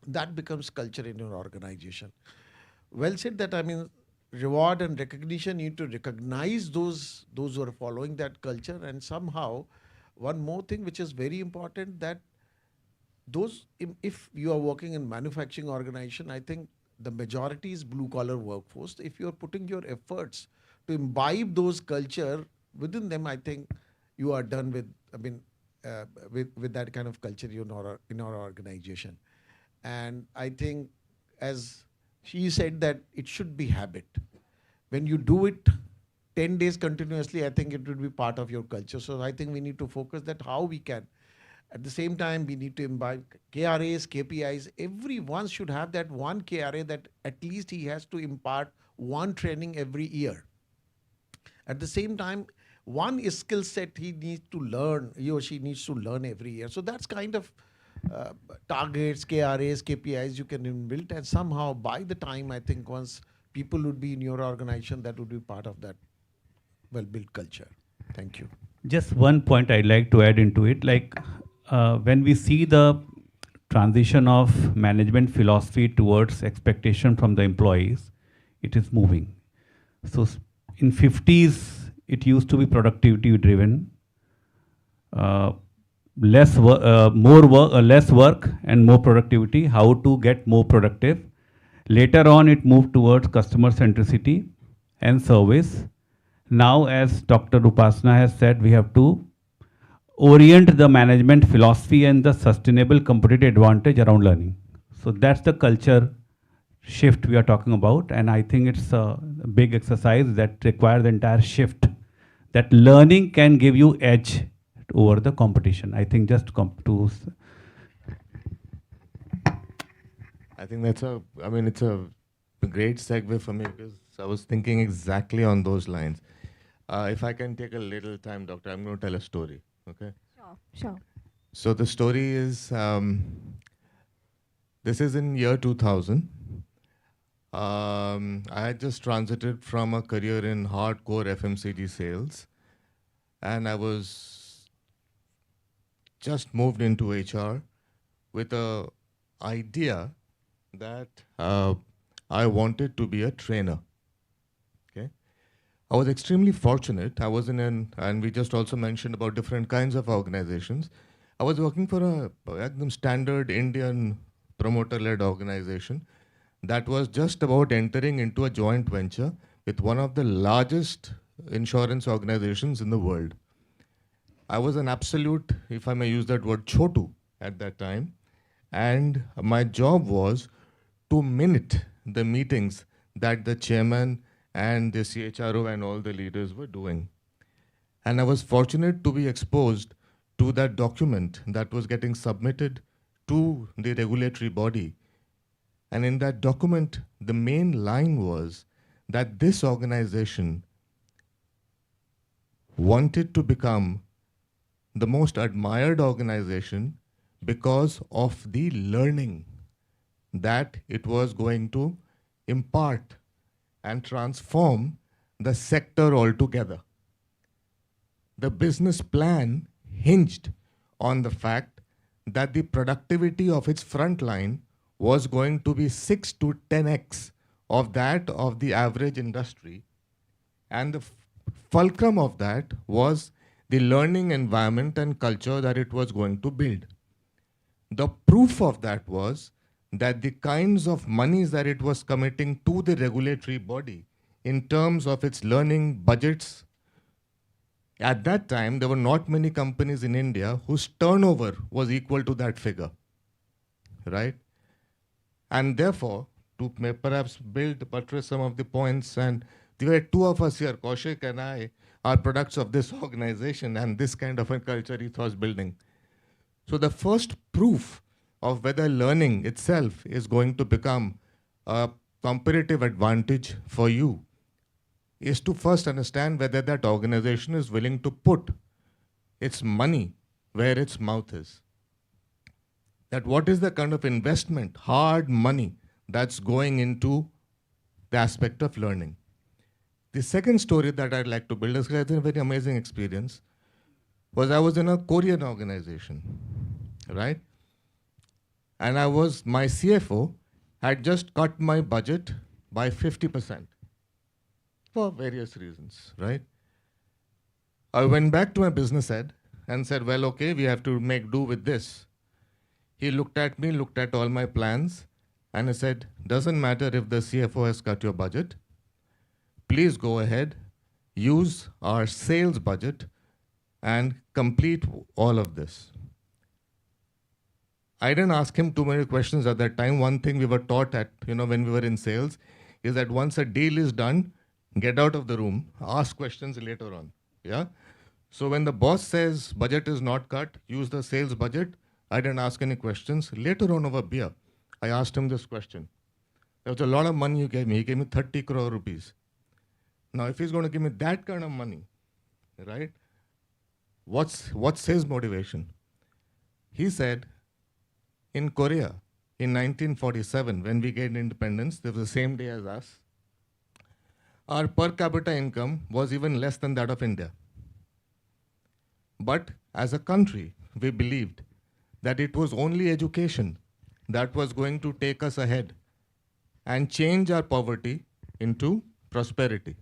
That becomes culture in your organization. Well said that, reward and recognition, you need to recognize those who are following that culture. And somehow, one more thing which is very important, that those, if you are working in manufacturing organization, I think the majority is blue collar workforce. If you're putting your efforts to imbibe those culture within them, I think you are done with, with that kind of culture in our organization. And I think, as she said, that it should be habit. When you do it 10 days continuously, I think it would be part of your culture. So I think we need to focus that how we can. At the same time, we need to imbibe KRAs, KPIs. Everyone should have that one KRA that at least he has to impart one training every year. At the same time, one skill set he needs to learn, he or she needs to learn every year. So that's kind of targets, KRAs, KPIs you can inbuild, and somehow by the time, I think once people would be in your organization, that would be part of that well-built culture. Thank you. Just one point I'd like to add into it, like when we see the transition of management philosophy towards expectation from the employees, it is moving. So in 50s, it used to be productivity driven, less work and more productivity, how to get more productive. Later on, it moved towards customer centricity and service. Now, as Dr. Upasana has said, we have to orient the management philosophy and the sustainable competitive advantage around learning. So that's the culture shift we are talking about, and I think it's a big exercise that requires the entire shift, that learning can give you edge over the competition. I think just I think it's a great segue for me, because I was thinking exactly on those lines. If I can take a little time, Doctor, I'm going to tell a story, okay? Sure. So the story is, this is in year 2000. I had just transited from a career in hardcore FMCG sales, and I was just moved into HR with a idea that I wanted to be a trainer. Okay, I was extremely fortunate. I was and we just also mentioned about different kinds of organizations. I was working for a standard Indian promoter-led organization that was just about entering into a joint venture with one of the largest insurance organizations in the world. I was an absolute, if I may use that word, chotu at that time. And my job was to minute the meetings that the chairman and the CHRO and all the leaders were doing. And I was fortunate to be exposed to that document that was getting submitted to the regulatory body. And in that document, the main line was that this organization wanted to become the most admired organization because of the learning that it was going to impart and transform the sector altogether. The business plan hinged on the fact that the productivity of its frontline was going to be 6 to 10x of that of the average industry. And the fulcrum of that was the learning environment and culture that it was going to build. The proof of that was that the kinds of monies that it was committing to the regulatory body in terms of its learning budgets, at that time, there were not many companies in India whose turnover was equal to that figure, right? And therefore, to perhaps buttress some of the points, and there were two of us here, Kaushik and I, are products of this organization and this kind of a culture ethos building. So the first proof of whether learning itself is going to become a competitive advantage for you is to first understand whether that organization is willing to put its money where its mouth is. That what is the kind of investment, hard money, that's going into the aspect of learning. The second story that I'd like to build is a very amazing experience. Was I was in a Korean organization, right? And my CFO had just cut my budget by 50% for various reasons, right? I went back to my business head and said, well, okay, we have to make do with this. He looked at me, looked at all my plans, And I said, doesn't matter if the CFO has cut your budget. Please go ahead, use our sales budget and complete all of this. I didn't ask him too many questions at that time. One thing we were taught at, when we were in sales is that once a deal is done, get out of the room, ask questions later on. Yeah. So when the boss says budget is not cut, use the sales budget, I didn't ask any questions. Later on over beer, I asked him this question. There was a lot of money you gave me. He gave me 30 crore rupees. Now, if he's going to give me that kind of money, right, what's his motivation? He said, in Korea, in 1947, when we gained independence, it was the same day as us, our per capita income was even less than that of India. But as a country, we believed that it was only education that was going to take us ahead and change our poverty into prosperity.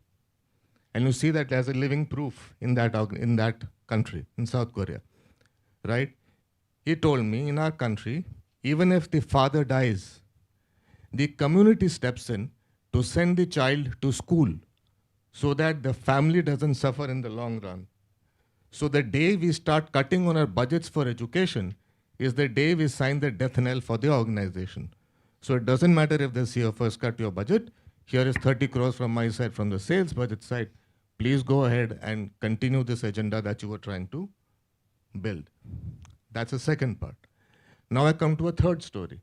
And you see that as a living proof in that country, in South Korea, right? He told me, in our country, even if the father dies, the community steps in to send the child to school so that the family doesn't suffer in the long run. So the day we start cutting on our budgets for education is the day we sign the death knell for the organization. So it doesn't matter if the CFO has cut your budget. Here is 30 crores from my side, from the sales budget side. Please go ahead and continue this agenda that you were trying to build. That's the second part. Now I come to a third story.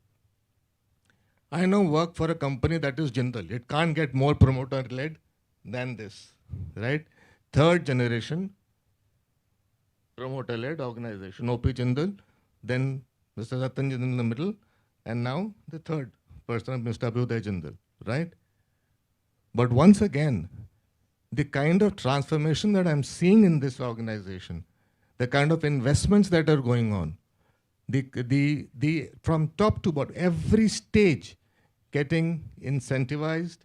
I now work for a company that is Jindal. It can't get more promoter-led than this, right? Third generation promoter-led organization, OP Jindal, then Mr. Ratan Jindal in the middle, and now the third person, Mr. Abhyuday Jindal, right? But once again, the kind of transformation that I'm seeing in this organization, the kind of investments that are going on, the from top to bottom, every stage getting incentivized,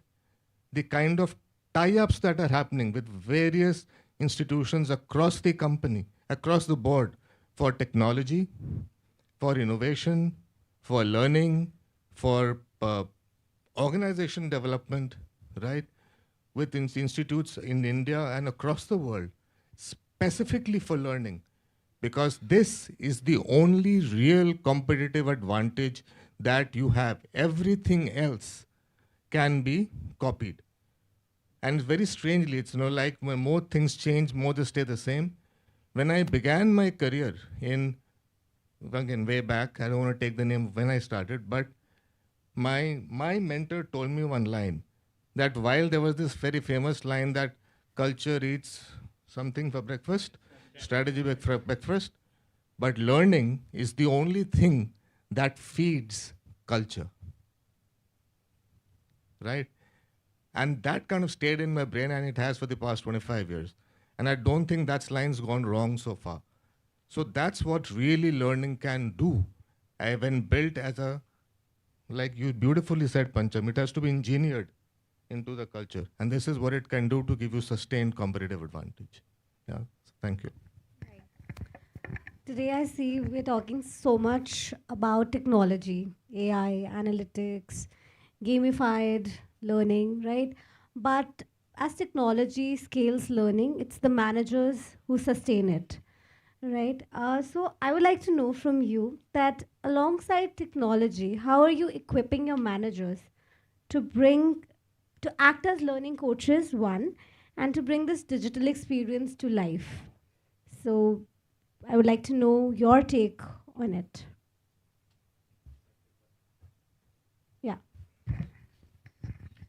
the kind of tie-ups that are happening with various institutions across the company, across the board, for technology, for innovation, for learning, for organization development, right? With institutes in India and across the world, specifically for learning, because this is the only real competitive advantage that you have. Everything else can be copied. And very strangely, it's like when more things change, more they stay the same. When I began my career again, way back, I don't want to take the name of when I started, but my mentor told me one line, that while there was this very famous line that culture eats something for breakfast, strategy for breakfast, but learning is the only thing that feeds culture, right? And that kind of stayed in my brain, and it has for the past 25 years. And I don't think that line's gone wrong so far. So that's what really learning can do. When built as like you beautifully said, Pancham, it has to be engineered into the culture. And this is what it can do to give you sustained competitive advantage. Yeah, so thank you. Today I see we're talking so much about technology, AI, analytics, gamified learning, right? But as technology scales learning, it's the managers who sustain it, right? So I would like to know from you that alongside technology, how are you equipping your managers to act as learning coaches, one, and to bring this digital experience to life? So I would like to know your take on it. Yeah.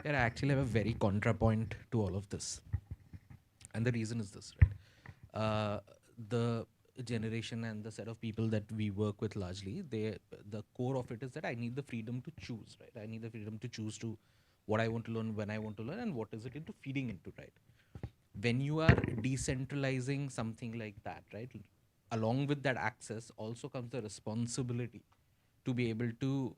Yeah, I actually have a very contrapoint to all of this. And the reason is this, right? The generation and the set of people that we work with largely, the core of it is that I need the freedom to choose, right? I need the freedom to choose to what I want to learn, when I want to learn, and what is it into feeding into, right? When you are decentralizing something like that, right? Along with that access also comes the responsibility to be able to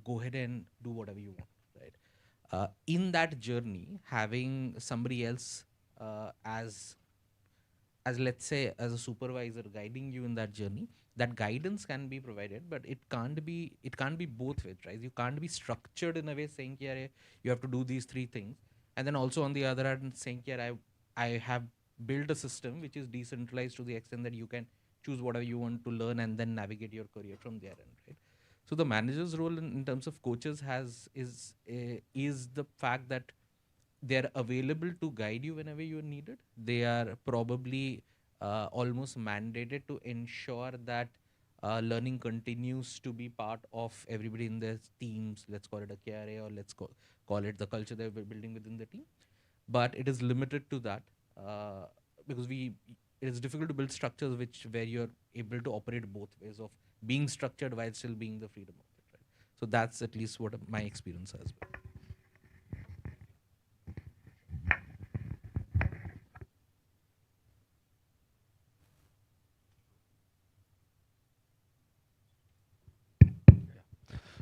go ahead and do whatever you want, right? In that journey, having somebody else as as let's say as a supervisor guiding you in that journey, that guidance can be provided, but it can't be both ways, right? You can't be structured in a way saying, yeah, you have to do these three things, and then also on the other hand saying, yeah, I have built a system which is decentralized to the extent that you can choose whatever you want to learn and then navigate your career from there end, right? So the manager's role in terms of coaches is the fact that they're available to guide you whenever you're needed. They are probably almost mandated to ensure that learning continues to be part of everybody in their teams. Let's call it a KRA, or let's call it the culture that we're building within the team. But it is limited to that, because it is difficult to build structures where you're able to operate both ways of being structured while still being the freedom of it. Right? So that's at least what my experience has been.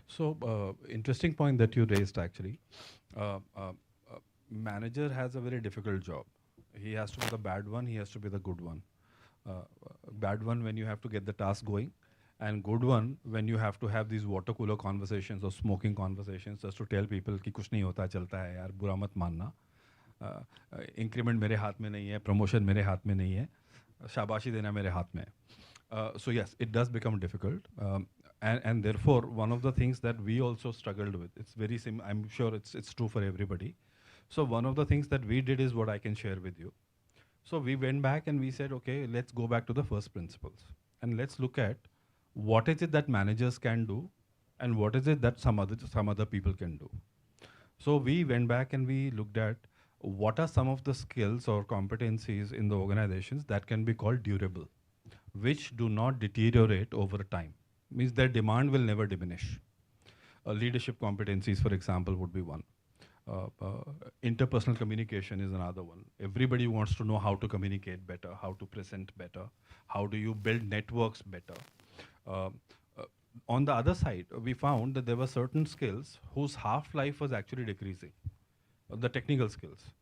So, interesting point that you raised actually. Manager has a very difficult job. He has to be the bad one, he has to be the good one. Bad one when you have to get the task going, and good one when you have to have these water cooler conversations or smoking conversations just to tell people कि कुछ नहीं होता चलता है यार, बुरा मत मानना. Increment मेरे हाथ में नहीं है, promotion मेरे हाथ में नहीं है, शाबाशी देना मेरे हाथ में है. So yes, it does become difficult. And therefore, one of the things that we also struggled with, it's very I'm sure it's true for everybody. So one of the things that we did is what I can share with you. So we went back and we said, okay, let's go back to the first principles and let's look at what is it that managers can do and what is it that some other people can do. So we went back and we looked at what are some of the skills or competencies in the organizations that can be called durable, which do not deteriorate over time. Means their demand will never diminish. Leadership competencies, for example, would be one. Interpersonal communication is another one. Everybody wants to know how to communicate better, how to present better, how do you build networks better. On the other side, we found that there were certain skills whose half-life was actually decreasing, the technical skills.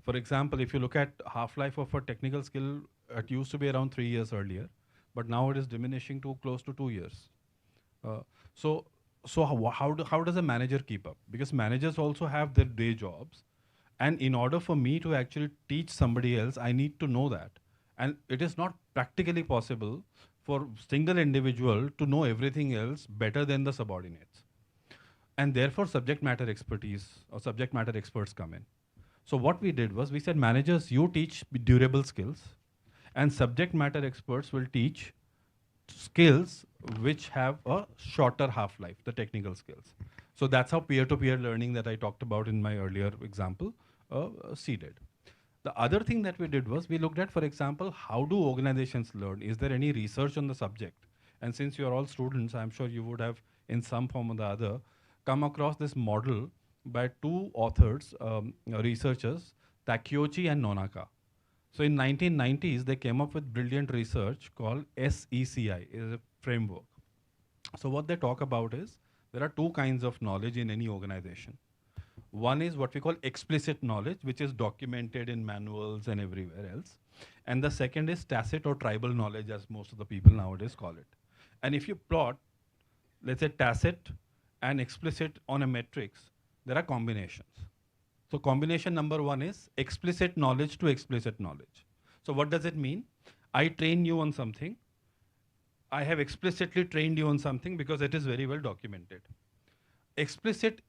For example, if you look at half-life of a technical skill, it used to be around 3 years earlier, but now it is diminishing to close to 2 years. So how does a manager keep up? Because managers also have their day jobs, and in order for me to actually teach somebody else, I need to know that. And it is not practically possible for single individual to know everything else better than the subordinates. And therefore subject matter expertise or subject matter experts come in. So what we did was we said, managers, you teach durable skills, and subject matter experts will teach skills which have a shorter half-life, the technical skills. So that's how peer-to-peer learning that I talked about in my earlier example seeded. The other thing that we did was we looked at, for example, how do organizations learn? Is there any research on the subject? And since you're all students, I'm sure you would have, in some form or the other, come across this model by two authors, researchers, Takeuchi and Nonaka. So in 1990s, they came up with brilliant research called SECI, is a framework. So what they talk about is, there are two kinds of knowledge in any organization. One is what we call explicit knowledge, which is documented in manuals and everywhere else. And the second is tacit or tribal knowledge, as most of the people nowadays call it. And if you plot, let's say tacit and explicit on a matrix, there are combinations. So combination number one is explicit knowledge to explicit knowledge. So what does it mean? I train you on something. I have explicitly trained you on something because it is very well documented. Explicit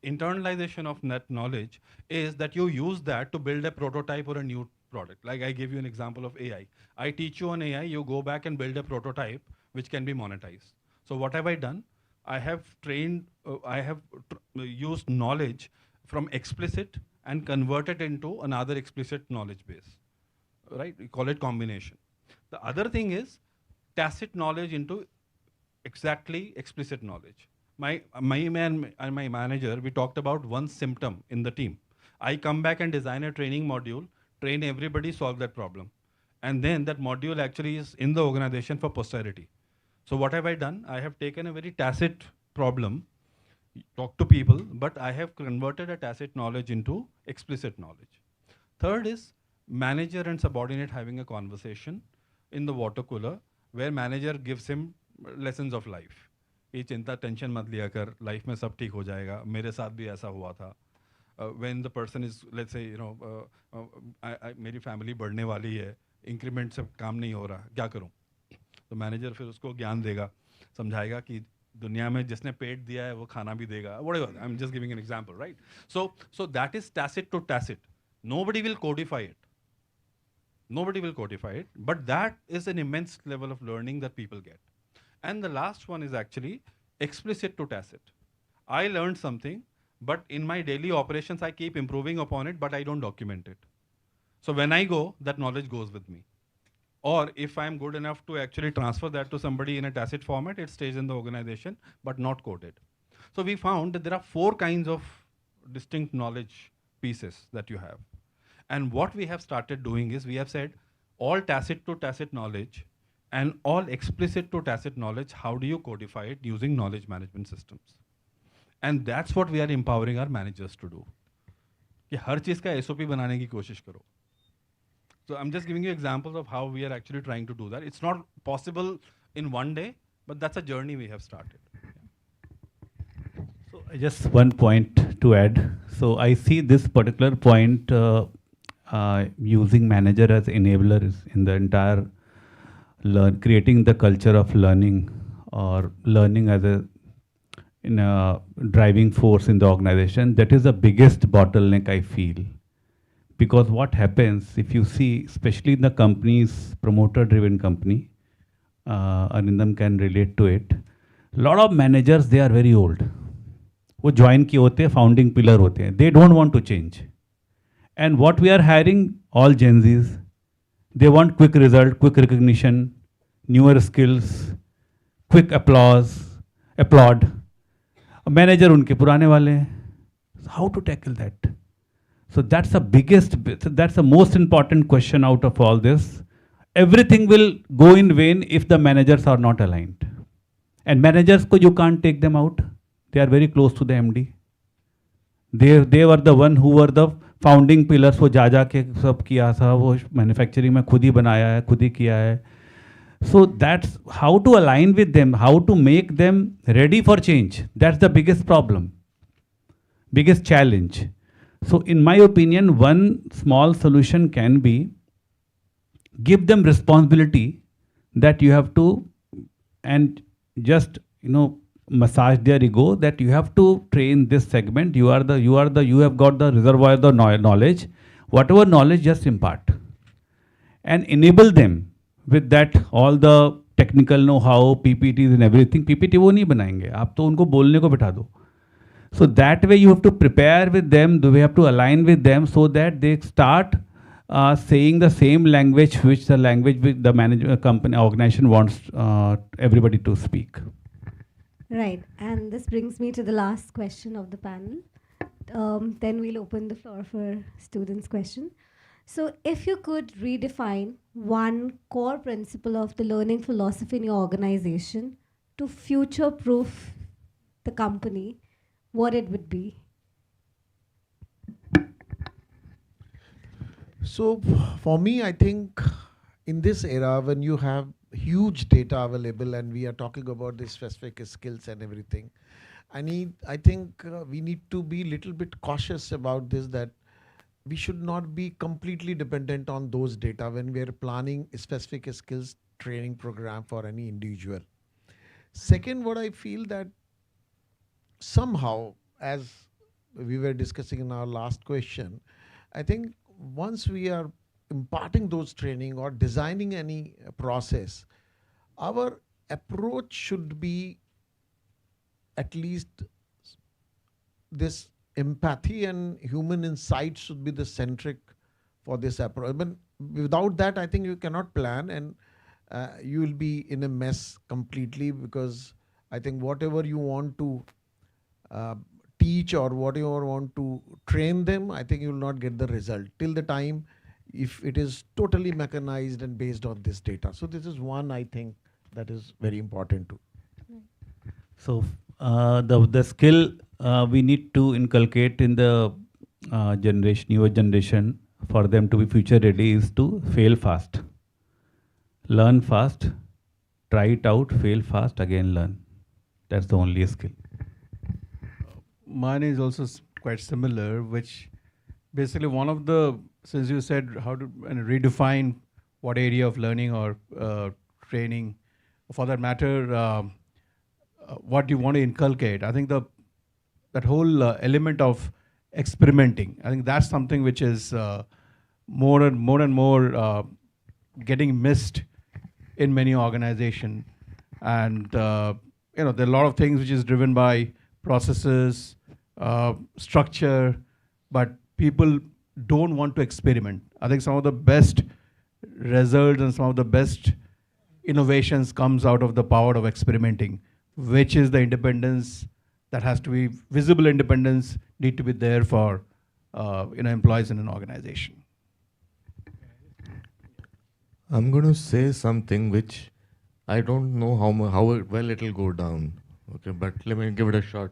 internalization of that knowledge is that you use that to build a prototype or a new product. Like I gave you an example of AI. I teach you on AI, you go back and build a prototype which can be monetized. So what have I done? I have trained, used knowledge from explicit and convert it into another explicit knowledge base, right? We call it combination. The other thing is tacit knowledge into exactly explicit knowledge. My man and my manager, we talked about one symptom in the team. I come back and design a training module, train everybody, solve that problem. And then that module actually is in the organization for posterity. So what have I done? I have taken a very tacit problem, talk to people, but I have converted a tacit knowledge into explicit knowledge. Third is manager and subordinate having a conversation in the water cooler where manager gives him lessons of life. ये चिंता tension मत लिया कर, life में सब ठीक हो जाएगा, मेरे साथ भी ऐसा हुआ था. When the person is, let's say, मेरी फैमिली बढ़ने वाली है, इंक्रीमेंट से काम नहीं हो रहा, क्या करूं? तो मैनेजर फिर उसको ज्ञान देगा, समझाएगा कि दुनिया में जिसने पेट दिया है वो खाना भी देगा. Whatever, I'm just giving an example, right? So that is tacit to tacit. Nobody will codify it. Nobody will codify it, but that is an immense level of learning that people get. And the last one is actually explicit to tacit. I learned something, but in my daily operations, I keep improving upon it, but I don't document it. So when I go, that knowledge goes with me. Or if I'm good enough to actually transfer that to somebody in a tacit format, it stays in the organization, but not coded. So we found that there are 4 kinds of distinct knowledge pieces that you have. And what we have started doing is we have said all tacit to tacit knowledge and all explicit to tacit knowledge, how do you codify it using knowledge management systems? And that's what we are empowering our managers to do. कि हर चीज़ का SOP बनाने की कोशिश करो. So I'm just giving you examples of how we are actually trying to do that. It's not possible in one day, but that's a journey we have started. So just one point to add. So I see this particular point using manager as enablers in the entire creating the culture of learning or learning as a driving force in the organization. That is the biggest bottleneck I feel. Because what happens, if you see, especially in the companies, promoter-driven company, Arindam can relate to it, lot of managers, they are very old. वो join किए होते हैं, founding pillar होते हैं. They don't want to change. And what we are hiring, all Gen Zs, they want quick result, quick recognition, newer skills, quick applaud. Manager उनके पुराने वाले हैं. How to tackle that? So that's the most important question out of all this. Everything will go in vain if the managers are not aligned. And managers, you can't take them out. They are very close to the MD. They were the one who were the founding pillars. वो जा के सब किया था, वो manufacturing में खुद ही बनाया है, खुद ही किया है. So that's how to align with them, how to make them ready for change. That's the biggest problem, biggest challenge. So in my opinion, one small solution can be give them responsibility that you have to, and just massage their ego that you have to train this segment. You have got the reservoir, the knowledge. Whatever knowledge, just impart and enable them with that all the technical know-how, PPTs and everything. PPT वो नहीं बनाएंगे, आप तो उनको बोलने को बिठा दो. So that way you have to prepare with them, we have to align with them so that they start saying the same language which the management company organization wants everybody to speak. Right, and this brings me to the last question of the panel. Then we'll open the floor for students' question. So if you could redefine one core principle of the learning philosophy in your organization to future-proof the company, what it would be? So for me, I think in this era, when you have huge data available and we are talking about the specific skills and everything, I think we need to be a little bit cautious about this, that we should not be completely dependent on those data when we are planning a specific skills training program for any individual. Second, what I feel that somehow, as we were discussing in our last question, I think once we are imparting those training or designing any process, our approach should be at least this empathy and human insight should be the centric for this approach. But without that, I think you cannot plan, and you will be in a mess completely, because I think whatever you want to teach or whatever you want to train them, I think you will not get the result till the time if it is totally mechanized and based on this data. So this is one, I think, that is very important too. So the skill we need to inculcate in the newer generation for them to be future ready is to fail fast. Learn fast, try it out, fail fast, again learn. That's the only skill. Mine is also quite similar, which basically one of the, since you said how to redefine what area of learning or training, for that matter, what you want to inculcate. I think that whole element of experimenting, I think that's something which is more and more getting missed in many organizations. And there are a lot of things which is driven by processes, structure, but people don't want to experiment. I think some of the best results and some of the best innovations comes out of the power of experimenting, which is the independence that has to be visible. Independence need to be there for employees in an organization. I'm going to say something which I don't know how well it will go down. Okay, but let me give it a shot.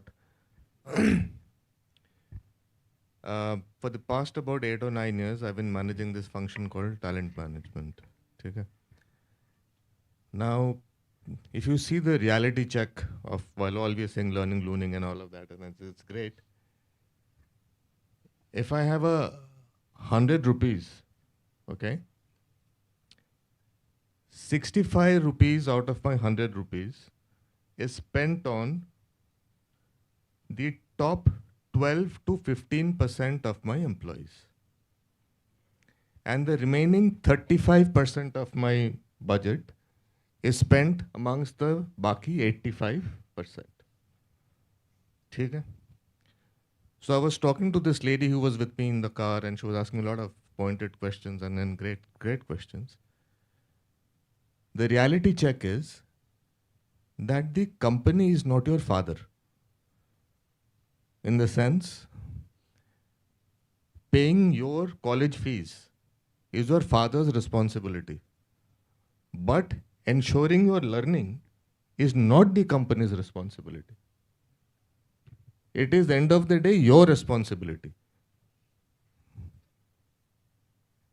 For the past about 8 or 9 years, I've been managing this function called talent management. Okay? Now, if you see the reality check of, while all we are saying learning, learning and all of that, and it's great. If I have 100 rupees, okay, 65 rupees out of my 100 rupees is spent on the top 12 to 15% of my employees. And the remaining 35% of my budget is spent amongst the baki 85%. Okay? So I was talking to this lady who was with me in the car, and she was asking a lot of pointed questions and then great questions. The reality check is that the company is not your father. In the sense, paying your college fees is your father's responsibility. But ensuring your learning is not the company's responsibility. It is, end of the day, your responsibility.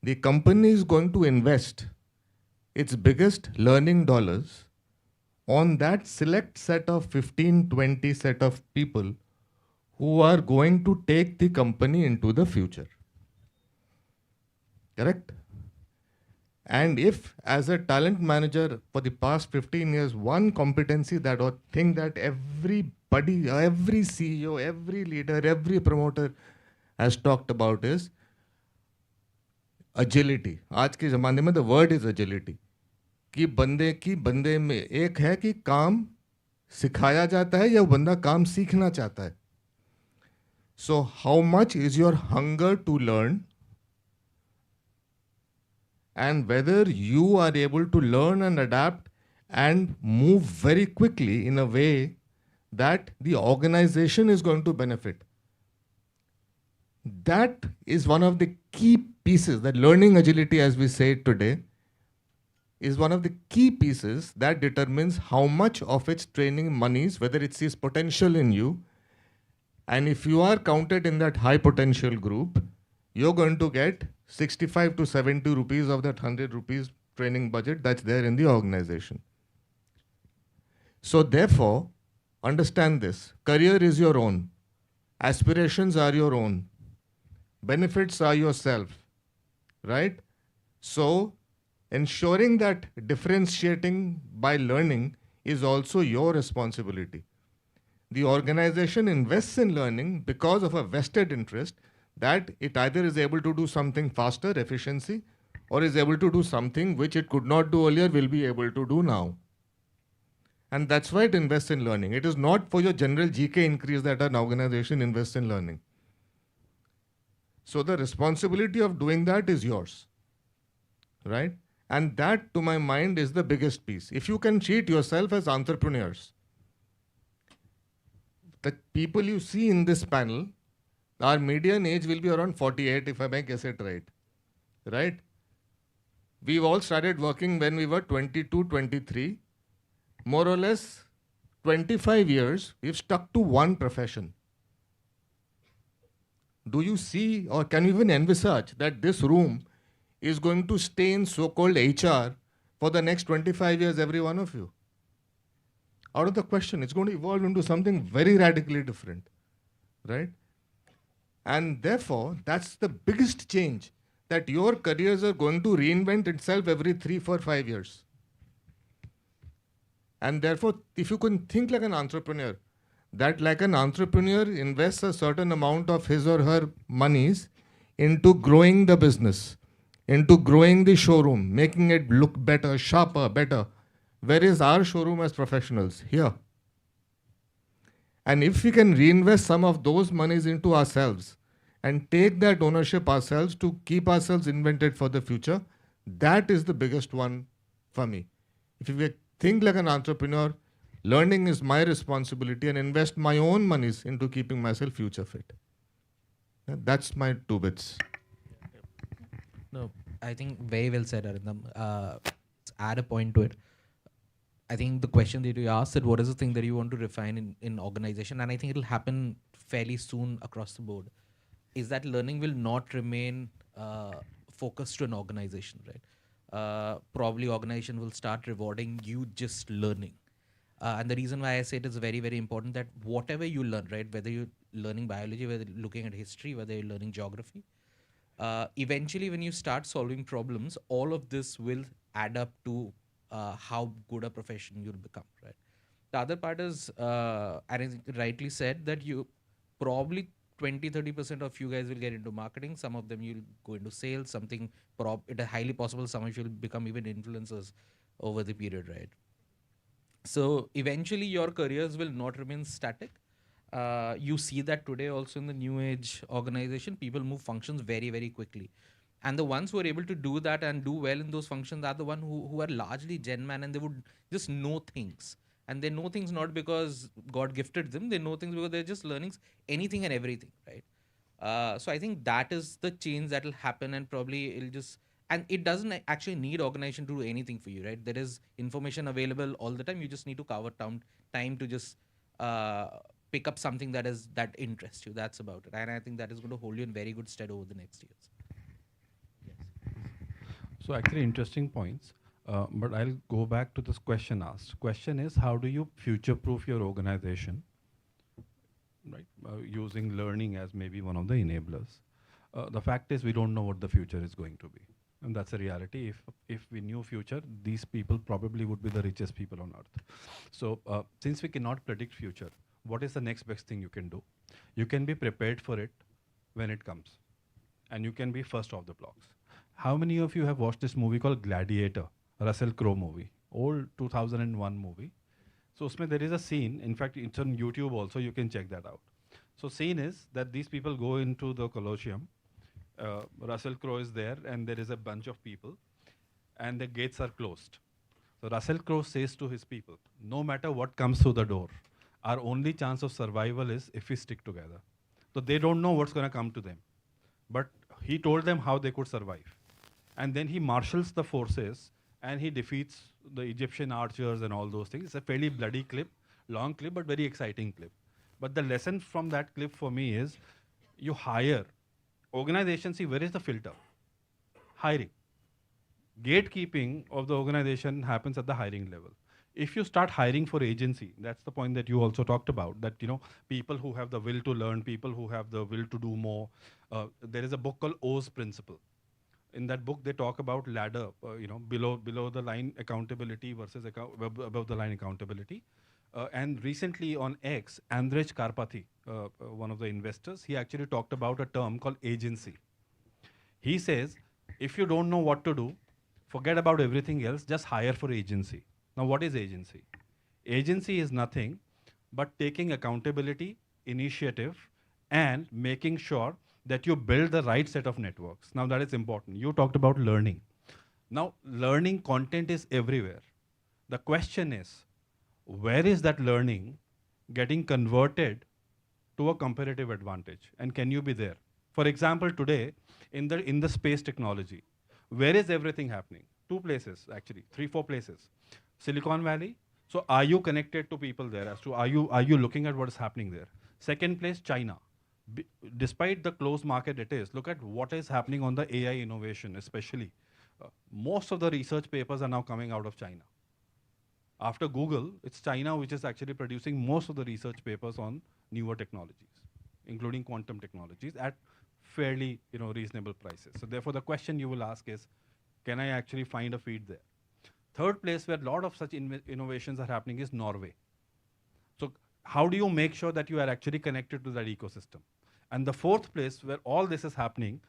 The company is going to invest its biggest learning dollars on that select set of 15, 20 set of people who are going to take the company into the future. Correct? And if, as a talent manager for the past 15 years, one competency that or thing that everybody, every CEO, every leader, every promoter has talked about is agility. आज के ज़माने में the word is agility. कि बंदे में एक है कि काम सिखाया जाता है या बंदा काम सीखना चाहता है. So how much is your hunger to learn, and whether you are able to learn and adapt and move very quickly in a way that the organization is going to benefit. That is one of the key pieces, that learning agility, as we say it today, is one of the key pieces that determines how much of its training monies, whether it sees potential in you, and if you are counted in that high potential group, you're going to get 65 to 70 rupees of that 100 rupees training budget that's there in the organization. So therefore, understand this, career is your own, aspirations are your own, benefits are yourself, right? So ensuring that differentiating by learning is also your responsibility. The organization invests in learning because of a vested interest that it either is able to do something faster, efficiency, or is able to do something which it could not do earlier, will be able to do now. And that's why it invests in learning. It is not for your general GK increase that an organization invests in learning. So the responsibility of doing that is yours, right? And that, to my mind, is the biggest piece. If you can treat yourself as entrepreneurs, the people you see in this panel, our median age will be around 48, if I may guess it right. Right? We've all started working when we were 22, 23. More or less 25 years, we've stuck to one profession. Do you see or can you even envisage that this room is going to stay in so-called HR for the next 25 years, every one of you? Out of the question, it's going to evolve into something very radically different, right? And therefore, that's the biggest change, that your careers are going to reinvent itself every 3, 4, 5 years. And therefore, if you can think like an entrepreneur, that like an entrepreneur invests a certain amount of his or her monies into growing the business, into growing the showroom, making it look better, sharper, better. Where is our showroom as professionals? Here. And if we can reinvest some of those monies into ourselves and take that ownership ourselves to keep ourselves invented for the future, that is the biggest one for me. If we think like an entrepreneur, learning is my responsibility and invest my own monies into keeping myself future fit. That's my 2 bits. No, I think very well said, Arindam. Add a point to it. I think the question that you asked is what is the thing that you want to refine in organization, and I think it'll happen fairly soon across the board, is that learning will not remain focused to an organization, right? Probably organization will start rewarding you just learning. And the reason why I say it is very, very important that whatever you learn, right, whether you're learning biology, whether you're looking at history, whether you're learning geography, eventually when you start solving problems, all of this will add up to how good a profession you'll become, right? The other part is, and I think rightly said, that you probably 20-30% of you guys will get into marketing. Some of them you'll go into sales, it is highly possible some of you will become even influencers over the period, right? So eventually your careers will not remain static. You see that today also in the new age organization, people move functions very, very quickly. And the ones who are able to do that and do well in those functions are the ones who are largely gen man, and they would just know things. And they know things not because God gifted them, they know things because they're just learning anything and everything, right? So I think that is the change that will happen, and probably it'll just, and it doesn't actually need organization to do anything for you, right? There is information available all the time. You just need to carve out time to just pick up something that interests you. That's about it. And I think that is going to hold you in very good stead over the next years. So actually interesting points, but I'll go back to this question asked. Question is, how do you future-proof your organization, right? Using learning as maybe one of the enablers. The fact is we don't know what the future is going to be. And that's a reality. If we knew future, these people probably would be the richest people on earth. So since we cannot predict future, what is the next best thing you can do? You can be prepared for it when it comes. And you can be first off the blocks. How many of you have watched this movie called Gladiator, Russell Crowe movie, old 2001 movie? So there is a scene, in fact it's on YouTube also, you can check that out. So scene is that these people go into the Colosseum, Russell Crowe is there and there is a bunch of people and the gates are closed. So Russell Crowe says to his people, no matter what comes through the door, our only chance of survival is if we stick together. So they don't know what's going to come to them. But he told them how they could survive. And then he marshals the forces and he defeats the Egyptian archers and all those things. It's a fairly bloody clip, long clip, but very exciting clip. But the lesson from that clip for me is, you hire. Organization, see, where is the filter? Hiring. Gatekeeping of the organization happens at the hiring level. If you start hiring for agency, that's the point that you also talked about, that people who have the will to learn, people who have the will to do more. There is a book called O's Principle. In that book, they talk about ladder, below the line accountability versus above the line accountability. And recently on X, Andrej Karpathy, one of the investors, he actually talked about a term called agency. He says, if you don't know what to do, forget about everything else, just hire for agency. Now, what is agency? Agency is nothing but taking accountability, initiative, and making sure that you build the right set of networks. Now, that is important. You talked about learning. Now, learning content is everywhere. The question is, where is that learning getting converted to a comparative advantage? And can you be there? For example, today, in the space technology, where is everything happening? 2 places, actually, 3, 4 places. Silicon Valley. So are you connected to people there? As to are you looking at what is happening there? Second place, China. Despite the closed market it is, look at what is happening on the AI innovation, especially. Most of the research papers are now coming out of China. After Google, it's China which is actually producing most of the research papers on newer technologies, including quantum technologies at fairly reasonable prices. So therefore, the question you will ask is, can I actually find a feed there? Third place where a lot of such innovations are happening is Norway. So how do you make sure that you are actually connected to that ecosystem? And the fourth place where all this is happening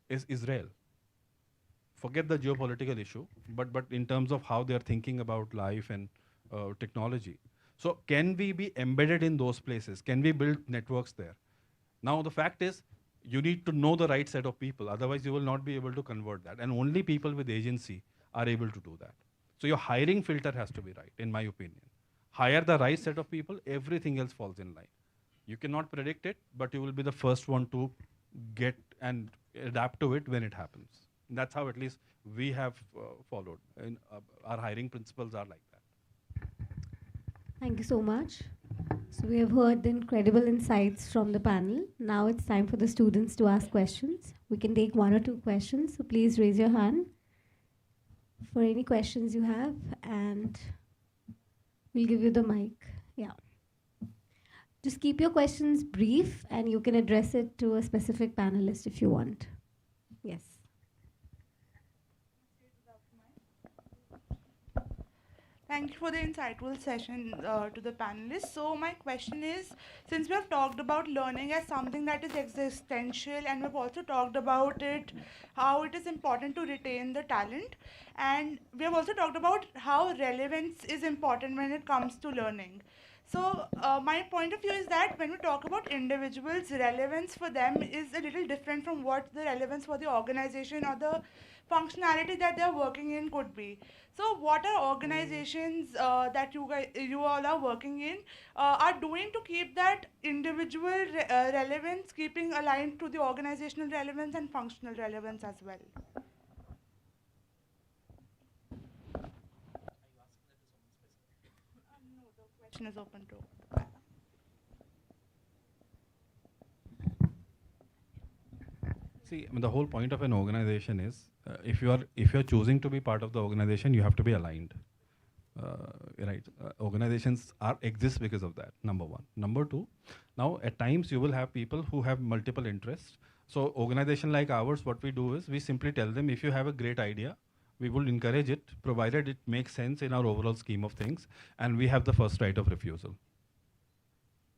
is Israel. Forget the geopolitical issue, but in terms of how they're thinking about life and technology. So can we be embedded in those places? Can we build networks there? Now the fact is, you need to know the right set of people, otherwise you will not be able to convert that. And only people with agency are able to do that. So your hiring filter has to be right, in my opinion. Hire the right set of people, everything else falls in line. You cannot predict it, but you will be the first one to get and adapt to it when it happens. And that's how at least we have followed. And our hiring principles are like that. Thank you so much. So we have heard the incredible insights from the panel. Now it's time for the students to ask questions. We can take 1 or 2 questions, so please raise your hand for any questions you have, and we'll give you the mic. Yeah. Just keep your questions brief, and you can address it to a specific panelist if you want. Yes. Thank you for the insightful session to the panelists. So my question is, since we have talked about learning as something that is existential, and we've also talked about it, how it is important to retain the talent, and we have also talked about how relevance is important when it comes to learning. So my point of view is that when we talk about individuals, relevance for them is a little different from what the relevance for the organization or the functionality that they're working in could be. So what are organizations that you all are working in are doing to keep that individual relevance keeping aligned to the organizational relevance and functional relevance as well? No, the question is open to. See, I mean, the whole point of an organization is, if you are choosing to be part of the organization, you have to be aligned. Right? Organizations exist because of that. Number one. Number two. Now, at times you will have people who have multiple interests. So, organization like ours, what we do is we simply tell them, if you have a great idea, we will encourage it, provided it makes sense in our overall scheme of things, and we have the first right of refusal.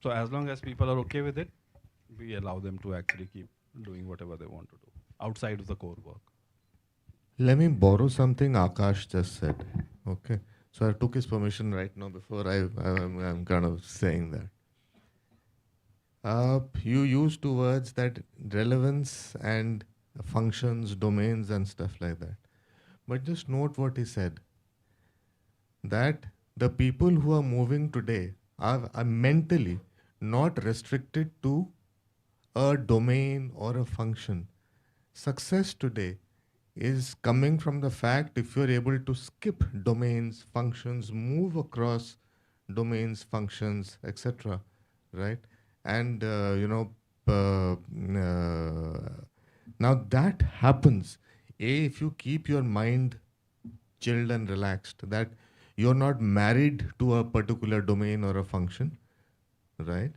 So, as long as people are okay with it, we allow them to actually keep doing whatever they want to do outside of the core work. Let me borrow something Akash just said. Okay. So I took his permission right now before I'm kind of saying that. You used two words, that relevance and functions, domains and stuff like that. But just note what he said. That the people who are moving today are mentally not restricted to a domain or a function. Success today is coming from the fact if you're able to skip domains, functions, move across domains, functions, etc. Right? And now that happens if you keep your mind chilled and relaxed, that you're not married to a particular domain or a function, right?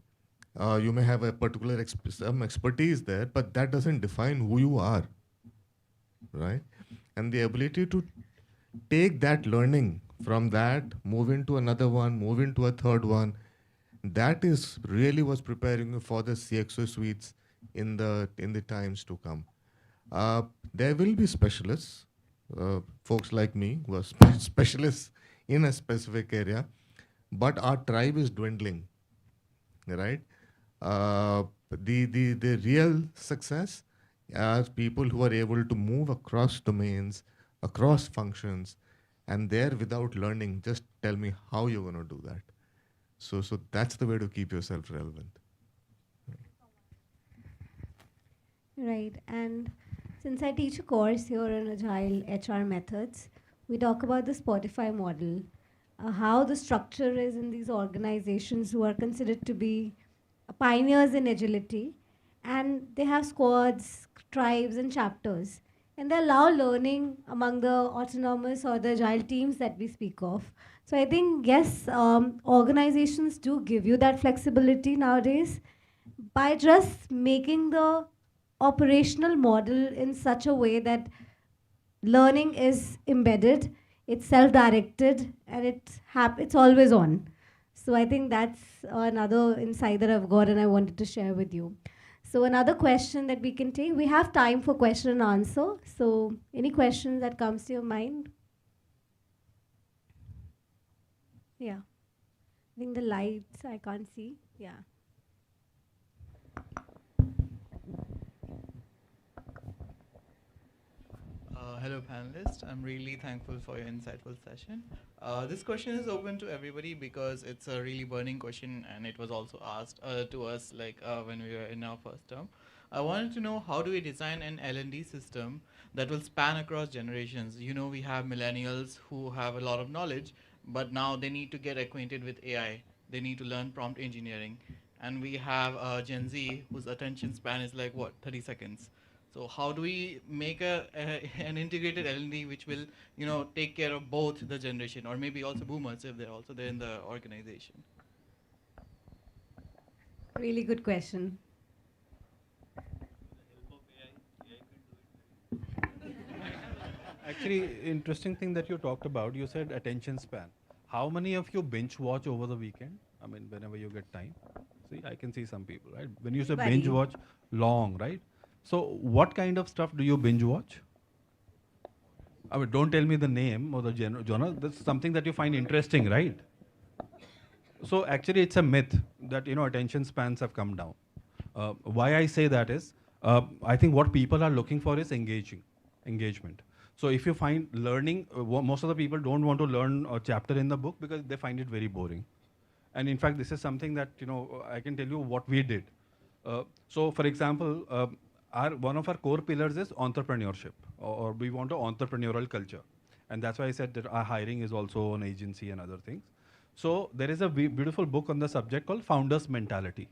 You may have a particular some expertise there, but that doesn't define who you are, right? And the ability to take that learning from that, move into another one, move into a third one, that is really what's preparing you for the CXO suites in the times to come. There will be specialists, folks like me who are specialists in a specific area, but our tribe is dwindling, right? The real success are people who are able to move across domains, across functions, and there without learning, just tell me how you're going to do that. So that's the way to keep yourself relevant. Right, and since I teach a course here on Agile HR methods, we talk about the Spotify model, how the structure is in these organizations who are considered to be pioneers in agility. and they have squads, tribes, and chapters. And they allow learning among the autonomous or the agile teams that we speak of. So I think, yes, organizations do give you that flexibility nowadays by just making the operational model in such a way that learning is embedded, it's self-directed, and it's always on. So I think that's another insight that I've got and I wanted to share with you. So another question that we can take, we have time for question and answer. So any questions that comes to your mind? Yeah. I think the lights I can't see. Yeah. Hello, panelists. I'm really thankful for your insightful session. This question is open to everybody because it's a really burning question, and it was also asked to us when we were in our first term. I wanted to know, how do we design an L&D system that will span across generations? You know, we have millennials who have a lot of knowledge, but now they need to get acquainted with AI. They need to learn prompt engineering. And we have Gen Z whose attention span is like, what, 30 seconds. So how do we make an integrated L&D which will, take care of both the generation, or maybe also boomers if they're also there in the organization? Really good question. Actually, interesting thing that you talked about, you said attention span. How many of you binge watch over the weekend? I mean, whenever you get time. See, I can see some people, right? When you say binge Everybody. watch, long, right? So what kind of stuff do you binge watch? I mean, don't tell me the name or the genre. That's something that you find interesting, right? So actually, it's a myth that attention spans have come down. Why I say that is, I think what people are looking for is engagement. So if you find learning, most of the people don't want to learn a chapter in the book because they find it very boring. And in fact, this is something that I can tell you what we did. So for example, one of our core pillars is entrepreneurship, or we want an entrepreneurial culture. And that's why I said that our hiring is also an agency and other things. So there is a beautiful book on the subject called Founders Mentality,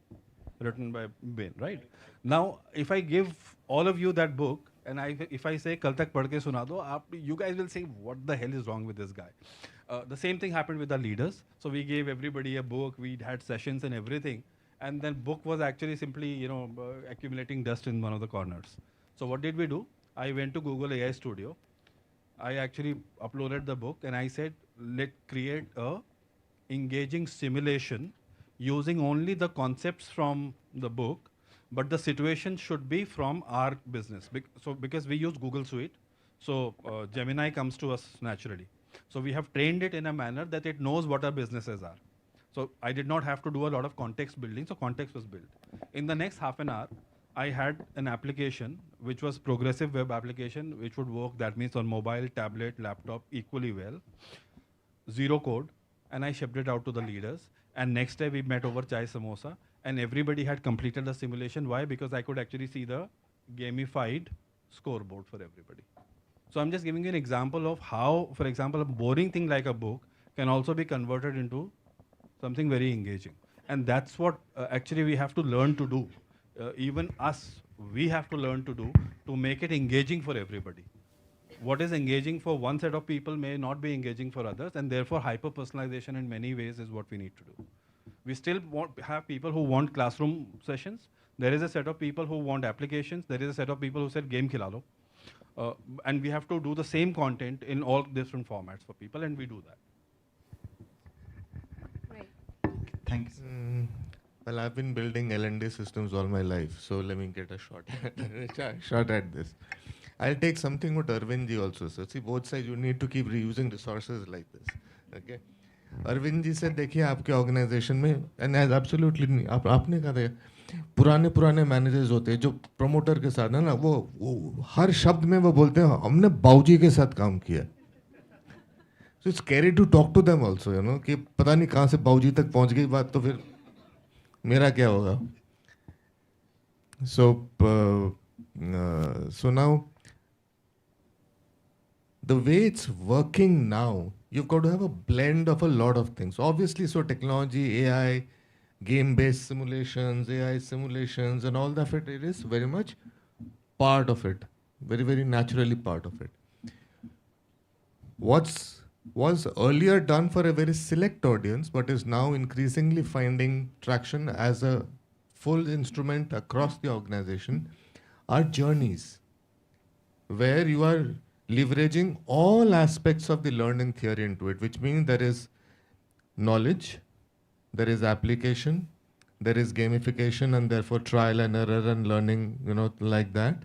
written by Bain, right? Now, if I give all of you that book, and if I say, Kal tak padh ke suna do, you guys will say, what the hell is wrong with this guy? The same thing happened with our leaders. So we gave everybody a book, we had sessions and everything. And then book was actually simply, accumulating dust in one of the corners. So what did we do? I went to Google AI Studio. I actually uploaded the book and I said, let's create a engaging simulation using only the concepts from the book, but the situation should be from our business. Because we use Google Suite, so Gemini comes to us naturally. So we have trained it in a manner that it knows what our businesses are. So I did not have to do a lot of context building, so context was built. In the next half an hour, I had an application which was progressive web application, which would work, that means on mobile, tablet, laptop equally well, zero code, and I shipped it out to the leaders. And next day we met over chai samosa, and everybody had completed the simulation. Why? Because I could actually see the gamified scoreboard for everybody. So I'm just giving you an example of how, for example, a boring thing like a book can also be converted into something very engaging. And that's what actually we have to learn to do. Even us, we have to learn to do to make it engaging for everybody. What is engaging for one set of people may not be engaging for others, and therefore hyper-personalization in many ways is what we need to do. We still have people who want classroom sessions. There is a set of people who want applications. There is a set of people who said game khila lo. And we have to do the same content in all different formats for people, and we do that. Thanks. Well, I've been building L&D systems all my life, so let me get a shot at this. I'll take something what Arvind ji also said. See, both sides, you need to keep reusing resources like this. Okay? Arvind ji said, देखिए आपके organization में, and as absolutely नहीं, आपने कहा था, पुराने managers होते हैं जो प्रमोटर के साथ है ना, वो हर शब्द में वो बोलते हैं हमने बाऊजी के साथ काम किया. So it's scary to talk to them also, कि पता नहीं कहाँ से बाऊजी तक पहुँच गई बात, तो फिर मेरा क्या होगा? So now, the way it's working now, you've got to have a blend of a lot of things. Obviously, so technology, AI, game-based simulations, AI simulations, and all that. It is very much part of it, very, very naturally part of it. What's was earlier done for a very select audience, but is now increasingly finding traction as a full instrument across the organization, are journeys, where you are leveraging all aspects of the learning theory into it, which means there is knowledge, there is application, there is gamification, and therefore trial and error and learning, like that.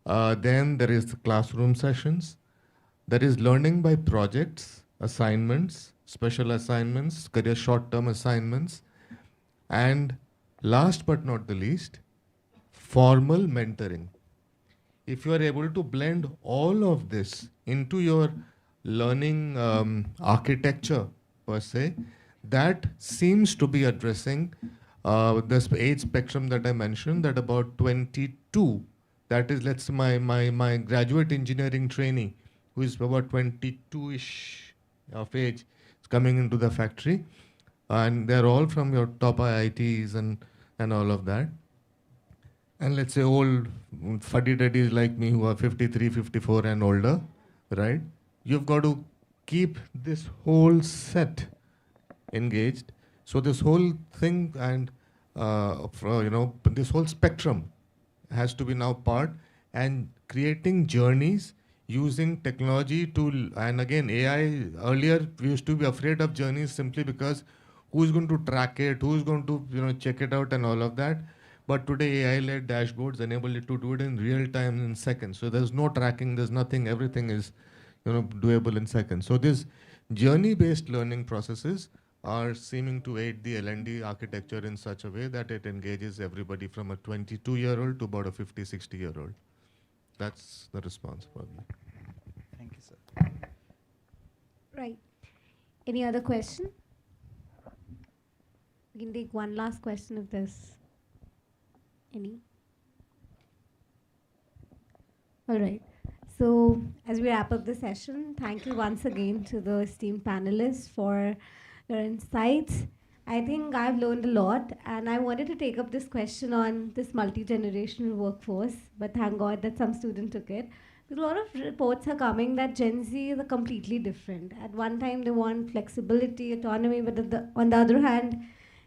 Then there is the classroom sessions. There is learning by projects, assignments, special assignments, career short-term assignments, and last but not the least, formal mentoring. If you are able to blend all of this into your learning architecture per se, that seems to be addressing this age spectrum that I mentioned, that about 22, that is, let's say my graduate engineering trainee, who is about 22-ish of age, is coming into the factory, and they're all from your top IITs and all of that. And let's say old fuddy-duddies like me who are 53, 54 and older, right? You've got to keep this whole set engaged. So this whole thing and, this whole spectrum has to be now part, and creating journeys using technology to, and again, AI, earlier we used to be afraid of journeys simply because who's going to track it, who's going to, check it out and all of that. But today AI-led dashboards enable it to do it in real time in seconds. So there's no tracking, there's nothing, everything is, doable in seconds. So these journey-based learning processes are seeming to aid the L&D architecture in such a way that it engages everybody from a 22-year-old to about a 50, 60-year-old. That's the response, probably. Thank you, sir. Right. Any other question? We can take one last question if there's any. All right. So as we wrap up the session, thank you once again to the esteemed panelists for your insights. I think I've learned a lot, and I wanted to take up this question on this multi-generational workforce, but thank God that some student took it. Because a lot of reports are coming that Gen Z is completely different. At one time, they want flexibility, autonomy, but on the other hand,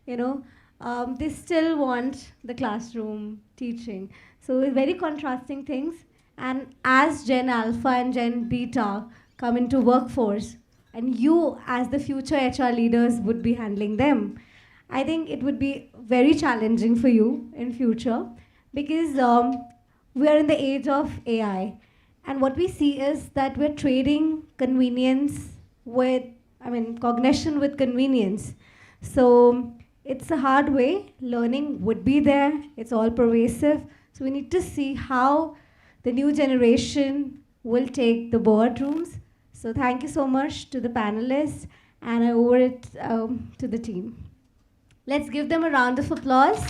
they still want the classroom teaching. So very contrasting things. And as Gen Alpha and Gen Beta come into workforce, and you as the future HR leaders would be handling them, I think it would be very challenging for you in future, because we are in the age of AI. And what we see is that we're trading convenience with, cognition with convenience. So it's a hard way. Learning would be there. It's all pervasive. So we need to see how the new generation will take the boardrooms. So thank you so much to the panelists, and I owe it to the team. Let's give them a round of applause.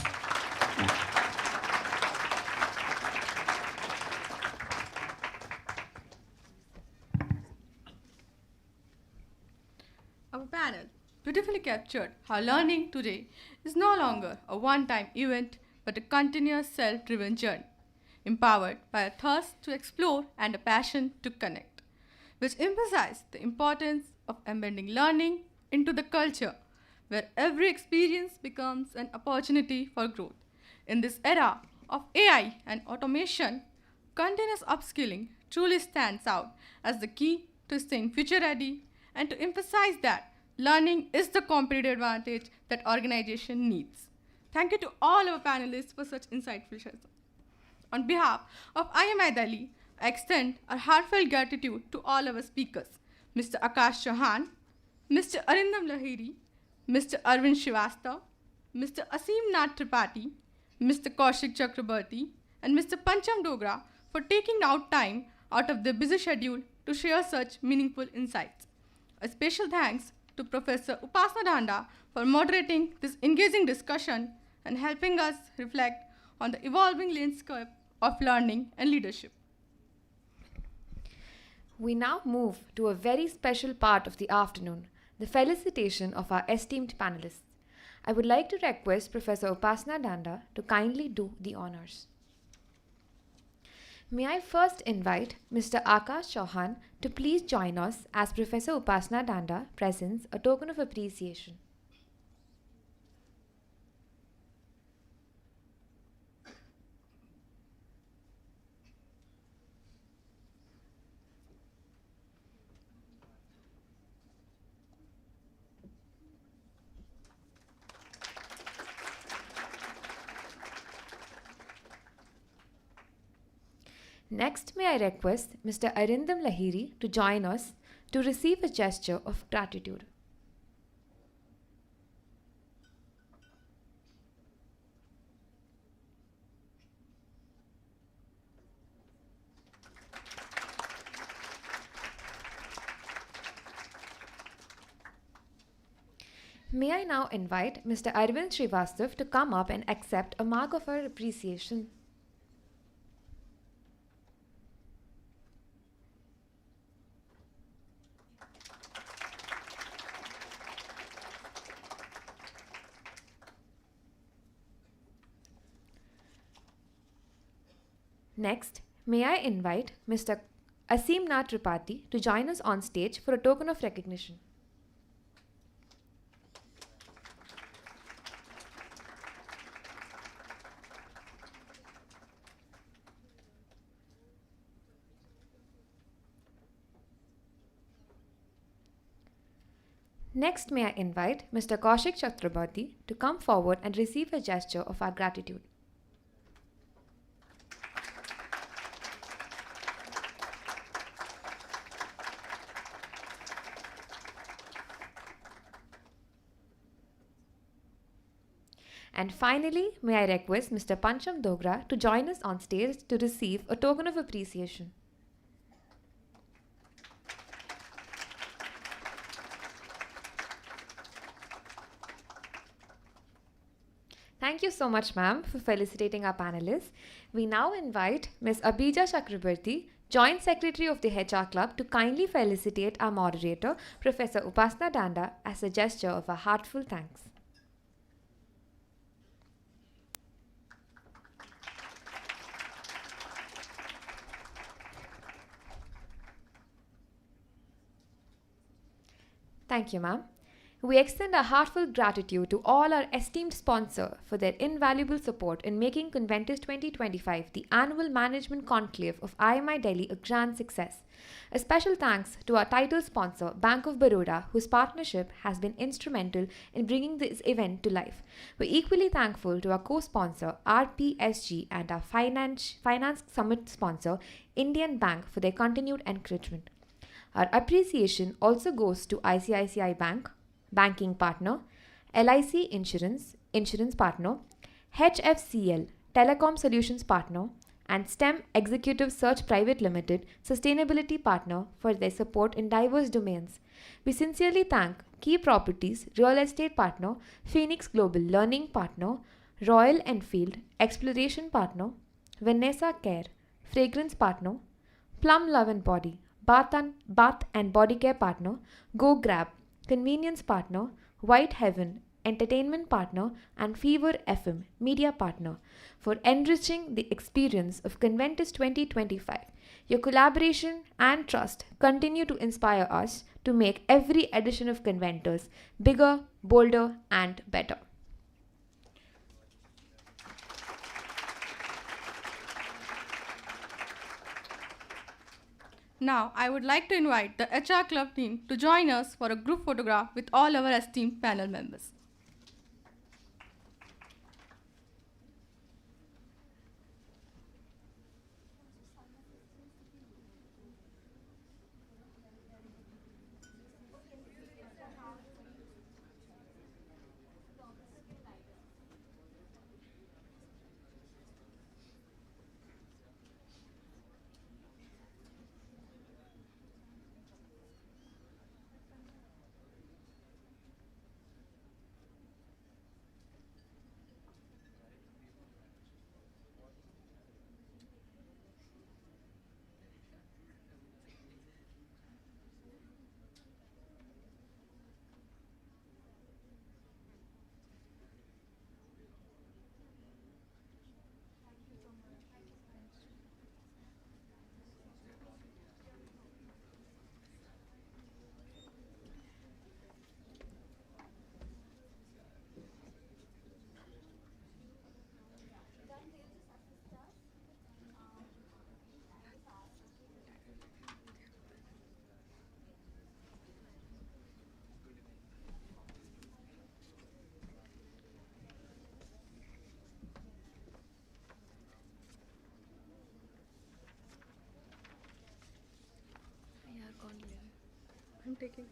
Our panel beautifully captured how learning today is no longer a one-time event, but a continuous self-driven journey, empowered by a thirst to explore and a passion to connect, which emphasize the importance of embedding learning into the culture, where every experience becomes an opportunity for growth. In this era of AI and automation, continuous upskilling truly stands out as the key to staying future ready and to emphasize that learning is the competitive advantage that organization needs. Thank you to all our panelists for such insightful sessions. On behalf of IMI Delhi, I extend our heartfelt gratitude to all our speakers, Mr. Akash Chauhan, Mr. Arindam Lahiri, Mr. Arvind Srivastav, Mr. Asim Nath Tripathi, Mr. Kaushik Chakrabarti, and Mr. Pancham Dogra for taking out time out of their busy schedule to share such meaningful insights. A special thanks to Professor Upasana Dhanda for moderating this engaging discussion and helping us reflect on the evolving landscape of learning and leadership. We now move to a very special part of the afternoon, the felicitation of our esteemed panelists. I would like to request Professor Upasana Danda to kindly do the honors. May I first invite Mr. Akash Chauhan to please join us as Professor Upasana Danda presents a token of appreciation. Next, may I request Mr. Arindam Lahiri to join us to receive a gesture of gratitude. May I now invite Mr. Arvind Srivastav to come up and accept a mark of our appreciation. Next, may I invite Mr. Asim Nath Tripathi to join us on stage for a token of recognition. Next, may I invite Mr. Kaushik Chakrabarti to come forward and receive a gesture of our gratitude. And finally, may I request Mr. Pancham Dogra to join us on stage to receive a token of appreciation. Thank you so much, ma'am, for felicitating our panelists. We now invite Ms. Abhija Chakrabarti, Joint Secretary of the HR Club, to kindly felicitate our moderator, Professor Upasana Danda, as a gesture of a heartfelt thanks. Thank you, ma'am. We extend our heartfelt gratitude to all our esteemed sponsor for their invaluable support in making Conventus 2025, the annual management conclave of IMI Delhi, a grand success. A special thanks to our title sponsor, Bank of Baroda, whose partnership has been instrumental in bringing this event to life. We're equally thankful to our co-sponsor, RPSG, and our Finance Summit sponsor, Indian Bank, for their continued encouragement. Our appreciation also goes to ICICI Bank, banking partner, LIC Insurance, insurance partner, HFCL, telecom solutions partner, and STEM Executive Search Private Limited, sustainability partner, for their support in diverse domains. We sincerely thank Key Properties, real estate partner, Phoenix Global Learning partner, Royal Enfield, exploration partner, Vanessa Care, fragrance partner, Plum Love and Body, bath and body care partner, Go Grab, convenience partner, White Heaven, entertainment partner, and Fever FM, media partner, for enriching the experience of Conventus 2025. Your collaboration and trust continue to inspire us to make every edition of Conventus bigger, bolder, and better. Now, I would like to invite the HR Club team to join us for a group photograph with all our esteemed panel members. I'm taking.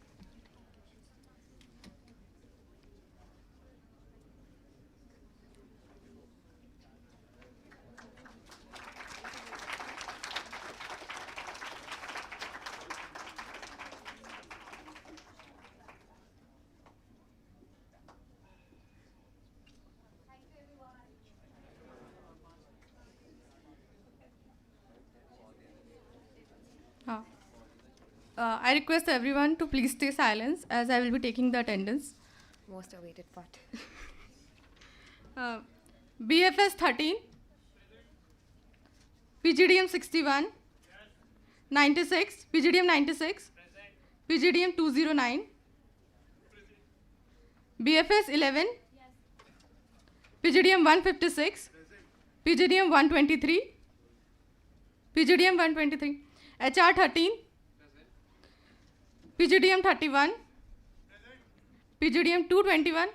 Ah. I request everyone to please stay silent as I will be taking the attendance. Most awaited part. BFS 13, PGDM 61, 96, PGDM 96, PGDM 209, BFS 11, PGDM 156, PGDM 123, PGDM 123, HR 13, PGDM 31, PGDM 221,